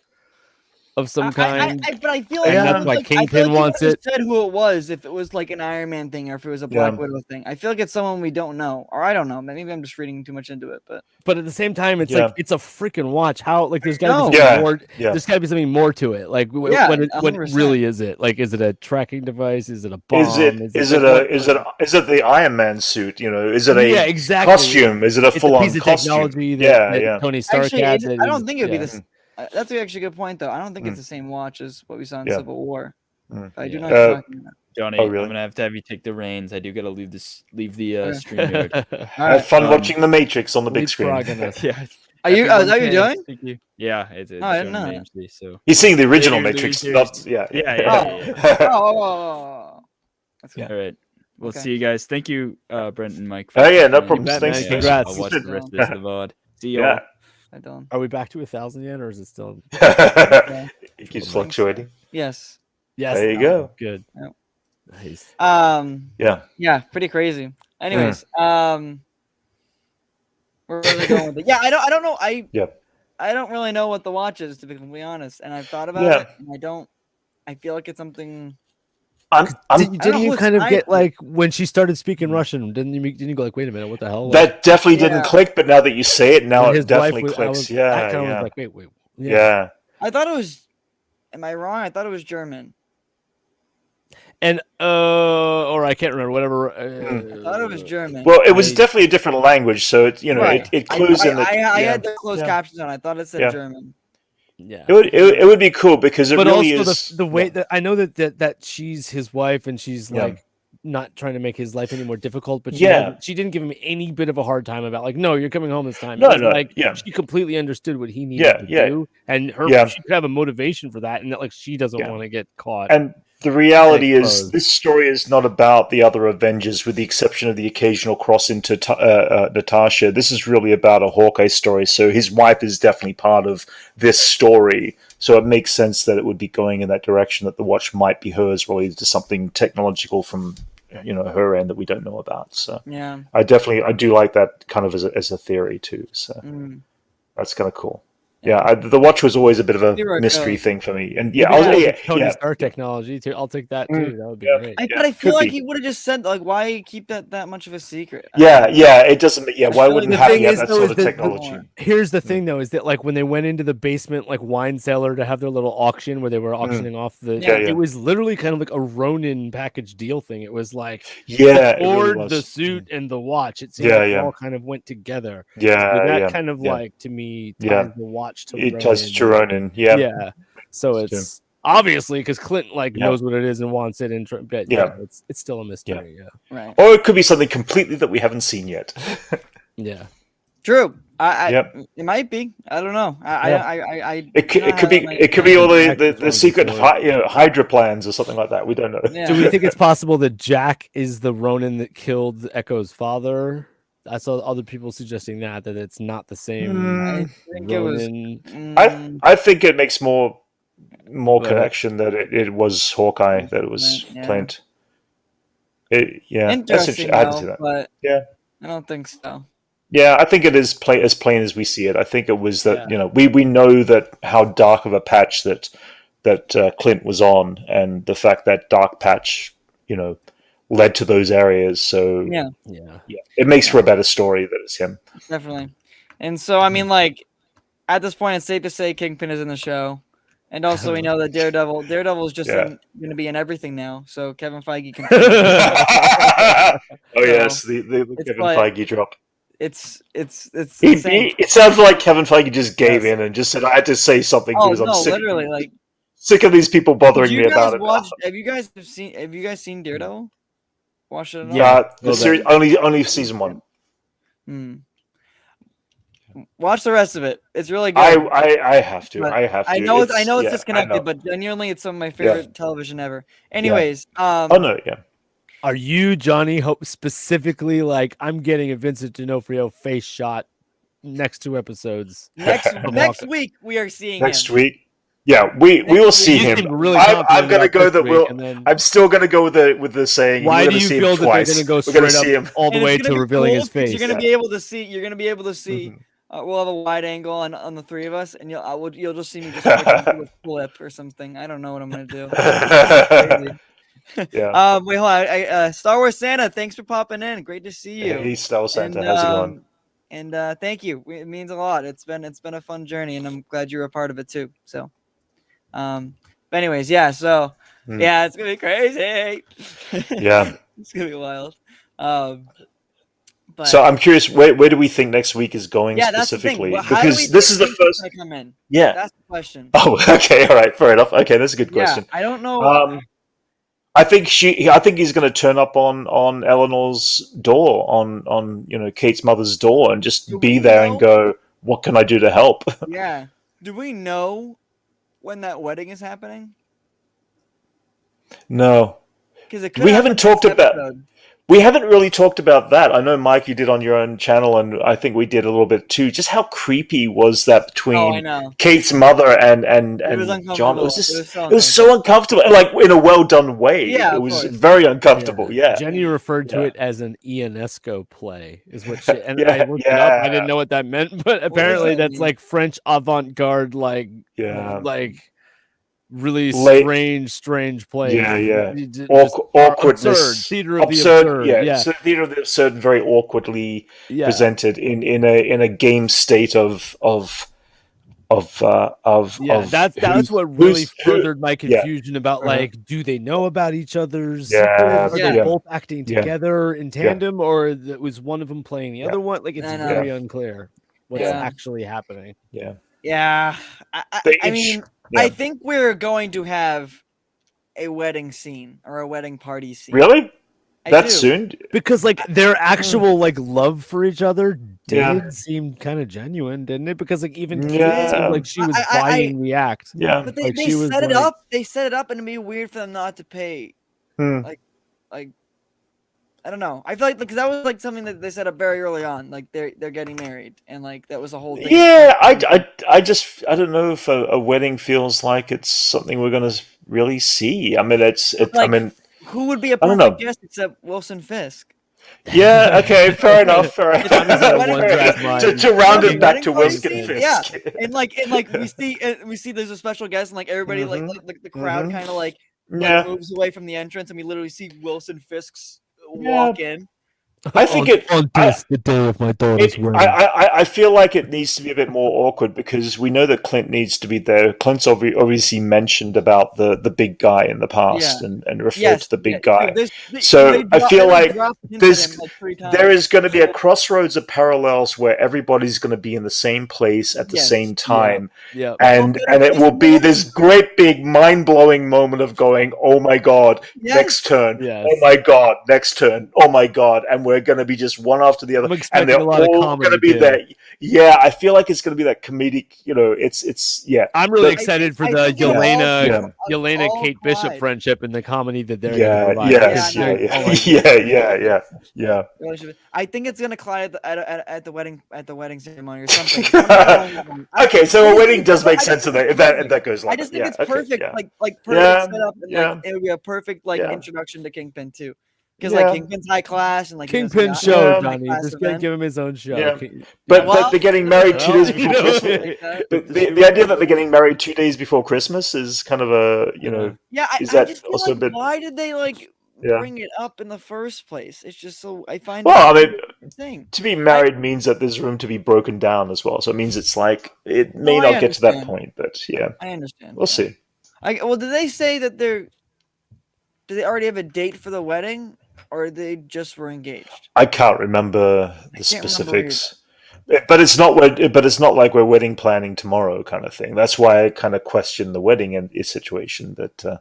of some kind. But I feel like And it that's was why like, I Kingpin feel like wants he it. said who it was, if it was like an Iron Man thing or if it was a Black Yeah. Widow thing. I feel like it's someone we don't know, or I don't know. Maybe I'm just reading too much into it, but But at the same time, it's Yeah. like it's a freaking watch. How like there's got to No. be Yeah. something more. Yeah. There's got to be something more to it. Like Yeah, what 100%. really is it? Like is it a tracking device? Is it a bomb? Is it the Iron Man suit? Is it a yeah, exactly. costume? Is it a It's full a on piece of costume? technology that, Yeah. Tony Stark actually, had. I don't think it would be this. That's actually a good point, though. I don't think Mm. it's the same watch as what we saw in Yeah. Civil War. Mm. I do Yeah. know what you're talking about. Johnny, Oh, really? I'm gonna have you take the reins. I do gotta leave the Okay. stream here. All Have right. fun watching The Matrix on the big screen. Leapfrogging us. Yeah. Are you? Happy Is that what you're 1K. doing? Thank you. Yeah, it's I didn't showing know on that. AMC, so He's seeing the original Later, Matrix, later. not Yeah, Oh. That's good. All right. We'll Okay. see you guys. Thank you, Brent and Mike. Oh, yeah, no joining. problem. bet, Thanks. man. Congrats. I'll watch the rest of this VOD. See y'all. Yeah. Hi, Dylan. Are we back to 1,000 yet, or is it still? It keeps fluctuating. Yes. Yes. There you oh, go. Good. Yep. Nice. Yeah. Yeah. Pretty crazy. Anyways. Where was I going with it? Yeah. I don't know. I don't really know what the watch is, to be completely honest. And I've thought about Yeah. it. And I feel like it's something. Didn't know you who kind of it's get tied to. like when she started speaking Russian? Didn't you go like, wait a minute, what the hell? Like, That definitely didn't Yeah. click, but now that you say it, now when it his wife definitely was- I clicks. was- Yeah, I kind of yeah. was like, wait. Yeah. I thought it was. Am I wrong? I thought it was German. And or I can't remember. Whatever. I thought it was German. Well, it was I- definitely a different language, so it Right. it clues in that. I yeah. had the closed Yeah. captions on. I thought it said Yeah. German. Yeah. It would be cool because it But really also is the way that I know that she's his wife and she's like not trying to make his life any more difficult, but she didn't give him any bit of a hard time about like, no, you're coming home this time. No, It was no, like yeah. she completely understood what he needed to do, and she could have a motivation for that, and that like she doesn't want to get caught. And the reality is, this story is not about the other Avengers, with the exception of the occasional cross into Natasha. This is really about a Hawkeye story. So his wife is definitely part of this story. So it makes sense that it would be going in that direction, that the watch might be hers, related to something technological from her end that we don't know about. So yeah, I do like that kind of as a theory too. So that's kind of cool. Yeah, the watch was always a bit of a mystery thing for me, and Tony Stark technology too. I'll take that too. That would be great. But I feel like he would have just said like, why keep that much of a secret? It doesn't. Yeah, why wouldn't have that sort of the technology? Here's the thing, though, is that like when they went into the basement, like wine cellar, to have their little auction where they were auctioning off it was literally kind of like a Ronin package deal thing. It was like the sword, the suit, and the watch. It seemed like it all kind of went together. That kind of like to me ties the watch to it ties to Ronin. Yeah. So it's obviously because Clint knows what it is and wants it, and but it's still a mystery. Right. Or it could be something completely that we haven't seen yet. True. It might be. I don't know. It could be all the secret Hydra plans or something like that. We don't know. Do we think it's possible that Jack is the Ronin that killed Echo's father? I saw other people suggesting that it's not the same. I think Ronin. I think it makes more connection that it was Hawkeye, that it was Clint. Interesting. I had to see that. But I don't think so. Yeah, I think it is as plain as we see it. I think it was that we know that how dark of a patch that Clint was on, and the fact that dark patch led to those areas. So it makes for a better story that it's him. Definitely. And so I mean, like at this point, it's safe to say Kingpin is in the show, and also we know that Daredevil is just going to be in everything now. So Kevin Feige can. Yes, the Kevin Feige drop. It sounds like Kevin Feige just gave in and just said, I had to say something because I'm sick of these people bothering me about it. Have you guys seen Daredevil? Watch it. The series, only season 1. Watch the rest of it. It's really good. I have to. I know it's disconnected, but genuinely, it's some of my favorite television ever. Anyways, Are you, Johnny, specifically like, I'm getting a Vincent D'Onofrio face shot next 2 episodes? Next week we are seeing next week. Yeah, we will see him. I'm going to go that I'm still going to go with the saying. Why do you feel that they're going to go straight up all the way to revealing his face? You're going to be able to see. You're going to be able to see. We'll have a wide angle on the 3 of us, and you'll just see me just like do a flip or something. I don't know what I'm going to do. Wait, hold on. Star Wars Santa, thanks for popping in. Great to see you. Hey, Star Wars Santa, how's it going? And thank you. It means a lot. It's been a fun journey, and I'm glad you were a part of it too. So, but anyways, it's gonna be crazy. It's gonna be wild. So I'm curious, where do we think next week is going specifically? Because this is the first. Come in? Yeah, that's the question. Oh, okay, all right, fair enough. Okay, that's a good question. I don't know. I think he's going to turn up on Eleanor's door, on Kate's mother's door, and just be there and go, "What can I do to help?" Yeah. Do we know when that wedding is happening? No, because we haven't talked about. We haven't really talked about that. I know, Mike, you did on your own channel, and I think we did a little bit too. Just how creepy was that between Kate's mother and John? It was so uncomfortable, like in a well done way. Yeah, it was very uncomfortable. Yeah. Jenny referred to it as an Ionesco play, is what she. And I looked it up. I didn't know what that meant, but apparently that's like French avant-garde, like really strange play. Awkwardness, absurd. Theater of the absurd. So theater of the absurd, very awkwardly presented in a game state of that's what really furthered my confusion about like, do they know about each other's secrets? Are they both acting together in tandem, or was one of them playing the other one? Like, it's very unclear what's actually happening. Yeah, They I each- mean, yeah. I think we're going to have a wedding scene or a wedding party scene. Really? I That do. soon? Because like their actual like love for each other Yeah. did seem kind of genuine, didn't it? Because like even Kate Yeah. seemed like she was buying the act. Yeah. But Like, they she was set it like- up. They set it up, and it'd be weird for them not to pay. Hmm. Like I don't know. I feel like because that was like something that they set up very early on. Like they're getting married, and like that was a whole thing. Yeah, I don't know if a wedding feels like it's something we're gonna really see. I mean, Like, I mean, who would be a I don't know. perfect guest except Wilson Fisk? Yeah, okay, fair enough. Fair It's a enough. wedding To round party. it back to Wedding Wilson party scene? Fisk. Yeah, and like we see there's a special guest, and like everybody like the crowd kind of like Yeah. moves away from the entrance, and we literally see Wilson Fisk's Yeah. walk in. I think on this, the day of my daughter's wedding. I feel like it needs to be a bit more awkward because we know that Clint needs to be there. Clint's obviously mentioned about the big guy in the past and referred to the big guy. So I feel like there is going to be a crossroads of parallels where everybody's going to be in the same place at the same time. Yeah. And it will be this great big mind-blowing moment of going, oh my God, next turn. Yes. Oh my God, next turn. Oh my God. And we're going to be just one after the other. And they're all going to be there. Yeah, I feel like it's going to be that comedic, yeah. I'm really excited for the Yelena Kate Bishop friendship and the comedy that they're yeah. I think it's gonna collide at the wedding ceremony or something. Okay, so a wedding does make sense if that goes like I just think it's okay, perfect, yeah. like perfect setup, and yeah. like it would be a perfect Yeah. introduction to Kingpin too, because like Kingpin's high class and like Kingpin show, Johnny. Just give him his own show. Yeah. But they're getting married 2 days before Christmas. The idea that they're getting married 2 days before Christmas is kind of a is that just feel also like, a bit? why did they bring it up in the first place? It's just so I find. Well, I it mean, thing. to be married means that there's room to be broken down as well. So it means it's like it may No, I not get to that understand. point, but yeah, I understand. we'll see. Well, did they say that do they already have a date for the wedding, or they just were engaged? I can't remember the can't remember specifics. But it's not like we're wedding planning tomorrow kind of thing. That's why I kind of question the wedding situation. That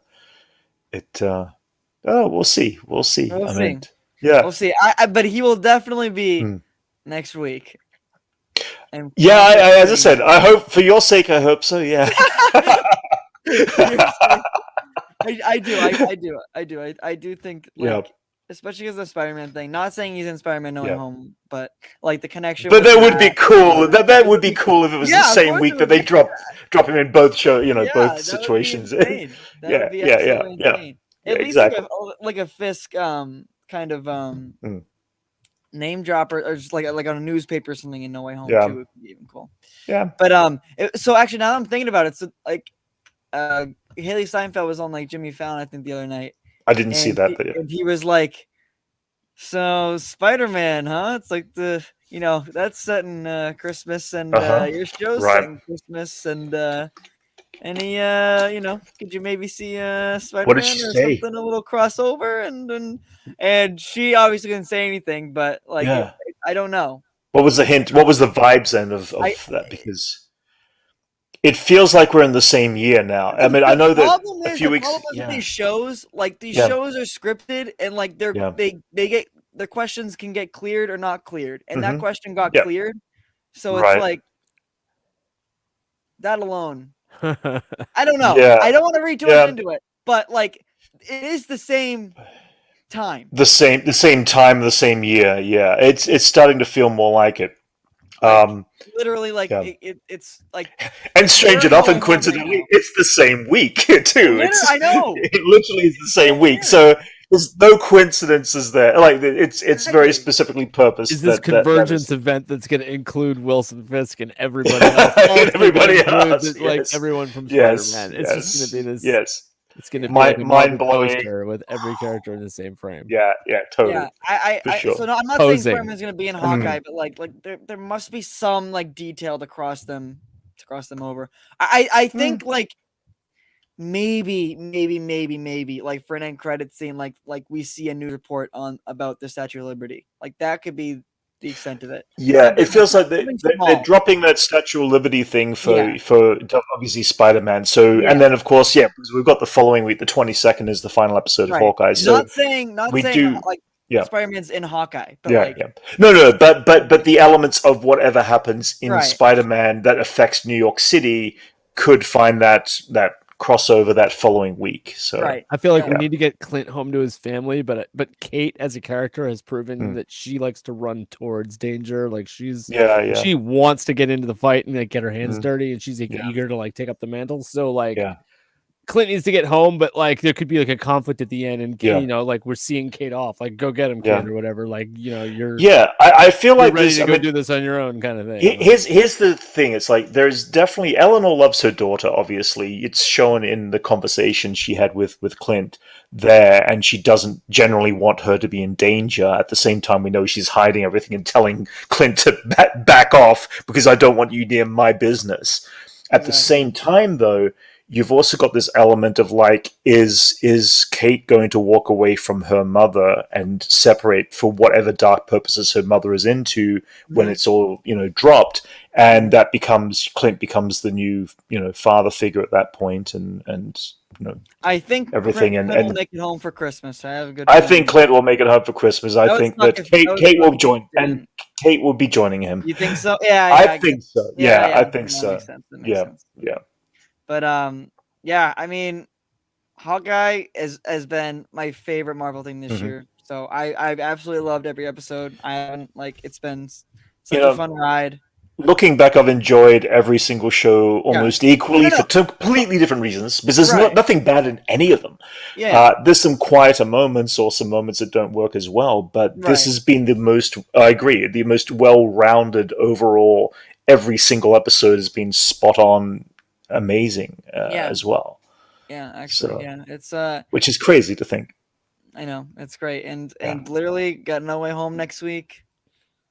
we'll see. We'll see. We'll see. Mean, yeah, We'll see. But he will definitely be next week. And yeah, as I said, I hope for your sake. I hope so. Yeah. I do think especially because of the Spider-Man thing. Not saying he's in Spider-Man No Way Home, but like the connection. But that would be cool. That would be cool if it was the same week that they drop him in both both situations. That would be absolutely insane. At least like a Fisk kind of name dropper, or just like on a newspaper or something in No Way Home too. Would be even cool. Yeah. But so actually now that I'm thinking about it, so like Haley Steinfeld was on like Jimmy Fallon, I think, the other night. I didn't see that video. And he was like, "So Spider-Man, huh? It's like that's set in Christmas, and your show's set in Christmas, and any could you maybe see Spider-Man or something, a little crossover?" And she obviously didn't say anything, but like I don't know. What was the hint? What was the vibes then of that? Because it feels like we're in the same year now. I mean, I know that a few weeks. These shows, shows are scripted, and like they get their questions can get cleared or not cleared, and that question got cleared, so it's like that alone. I don't know. Yeah. I don't want to read too much into it, but like it is the same time. The same time, the same year. Yeah, it's starting to feel more like it. Literally, like it's like, and strange enough, and coincidentally, it's the same week too. I know it literally is the same week. So there's no coincidences there. Like it's very specifically purposed. Is this convergence event that's going to include Wilson Fisk and everybody else? Everybody else, like everyone from Spider-Man. It's just going to be this. Yes. It's going to be mind blowing with every character in the same frame. Yeah, totally. Yeah, sure. So no, I'm not saying Spider-Man's going to be in Hawkeye, but like there must be some like detail to cross them over. I think like maybe like for an end credit scene, like we see a news report about the Statue of Liberty. Like that could be the extent of it. Yeah, it feels like something they're small. dropping that Statue of Liberty thing Yeah. for obviously Spider-Man. So, Yeah. and then of course, because we've got the following week, the 22nd is the final episode of Right. Hawkeye. So Not saying we do, like yeah. Spider-Man's in Hawkeye, but yeah, like yeah. No, but the elements of whatever happens in Right. Spider-Man that affects New York City could find that crossover that following week. So right. I feel like Yeah. we need to get Clint home to his family, but Kate as a character has proven that she likes to run towards danger. Like she wants to get into the fight and like get her hands dirty, and she's like, eager to like take up the mantle. So like Clint needs to get home, but like there could be like a conflict at the end, and you know, like we're seeing Kate off, like go get him, kid, or whatever. Like you know, you're I feel like ready this, to go do this on your own, kind of thing. Here's the thing: it's like there's definitely Eleanor loves her daughter. Obviously, it's shown in the conversation she had with Clint there, and she doesn't generally want her to be in danger. At the same time, we know she's hiding everything and telling Clint to back off because I don't want you near my business. At the same time, though, you've also got this element of like, is Kate going to walk away from her mother and separate for whatever dark purposes her mother is into when it's all, dropped? And that Clint becomes the new, father figure at that point, and I think everything Clint and will make it home for Christmas. I have a good. I think Clint will make it home for Christmas. I think that Kate will join, and Kate will be joining him. You think so? Yeah, I think so. Yeah, I think so. Makes sense. That makes sense. Yeah. But yeah, I mean, Hawkeye has been my favorite Marvel thing this year. So I've absolutely loved every episode. I haven't it's been such a fun ride. Looking back, I've enjoyed every single show almost equally for completely different reasons, because there's nothing bad in any of them. Yeah. There's some quieter moments or some moments that don't work as well, but this has been the most well-rounded overall. Every single episode has been spot on, amazing as well. Yeah, actually, it's which is crazy to think. I know, it's great, and literally got No Way Home next week.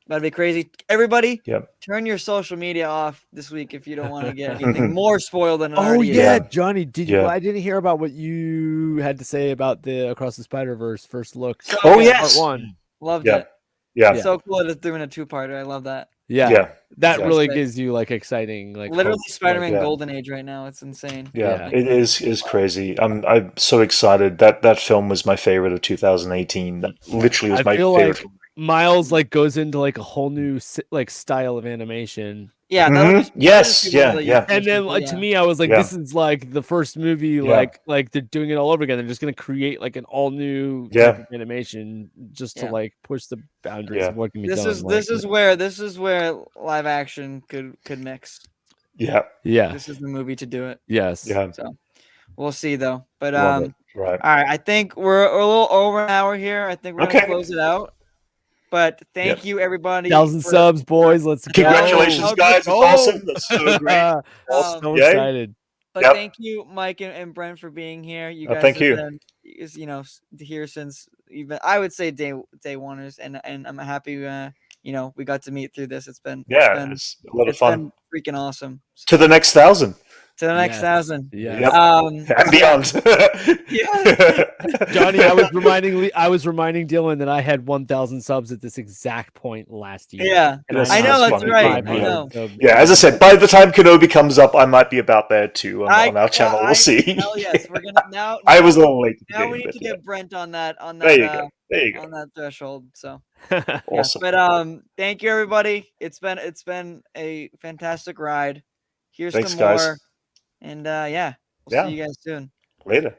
That'd be crazy. Everybody, turn your social media off this week if you don't want to get anything more spoiled than it already is. Johnny, did you? I didn't hear about what you had to say about the Across the Spider-Verse first look. So yes, part 1. Loved it. Yeah, it's so cool that it's doing a 2-parter. I love that. That really gives you like exciting, like literally Spider-Man Golden Age right now. It's insane. It is crazy. I'm so excited. That film was my favorite of 2018. That literally was my favorite. Like Miles goes into like a whole new like style of animation. Yeah. Yes. Yeah. And then to me, I was like, this is like the first movie. Like they're doing it all over again. They're just gonna create like an all new type of animation just to like push the boundaries of what can be done. This is where live action could mix. Yeah. This is the movie to do it. Yes. Yeah. So we'll see though. But right. All right. I think we're a little over an hour here. I think we're gonna close it out. But thank you, everybody. 1,000 subs, boys. Let's go. Congratulations, guys. It's awesome. That's so great. So excited. But thank you, Mike and Brent, for being here. You guys have been, here since even I would say day oneers, and I'm happy we got to meet through this. It's been it's a lot of fun. Been freaking awesome. To the next 1,000. To the next 1,000. Yeah. And beyond. Johnny, I was reminding Dylan that I had 1,000 subs at this exact point last year. Yeah. And I know that's right. I know. Yeah, as I said, by the time Kenobi comes up, I might be about there too on our channel. We'll see. Hell yes. We're gonna now I was a little late. Now we need to get Brent on that there you go. On that threshold. So awesome. But thank you everybody. It's been a fantastic ride. Here's Thanks, some more. guys. And we'll see you guys soon. Later.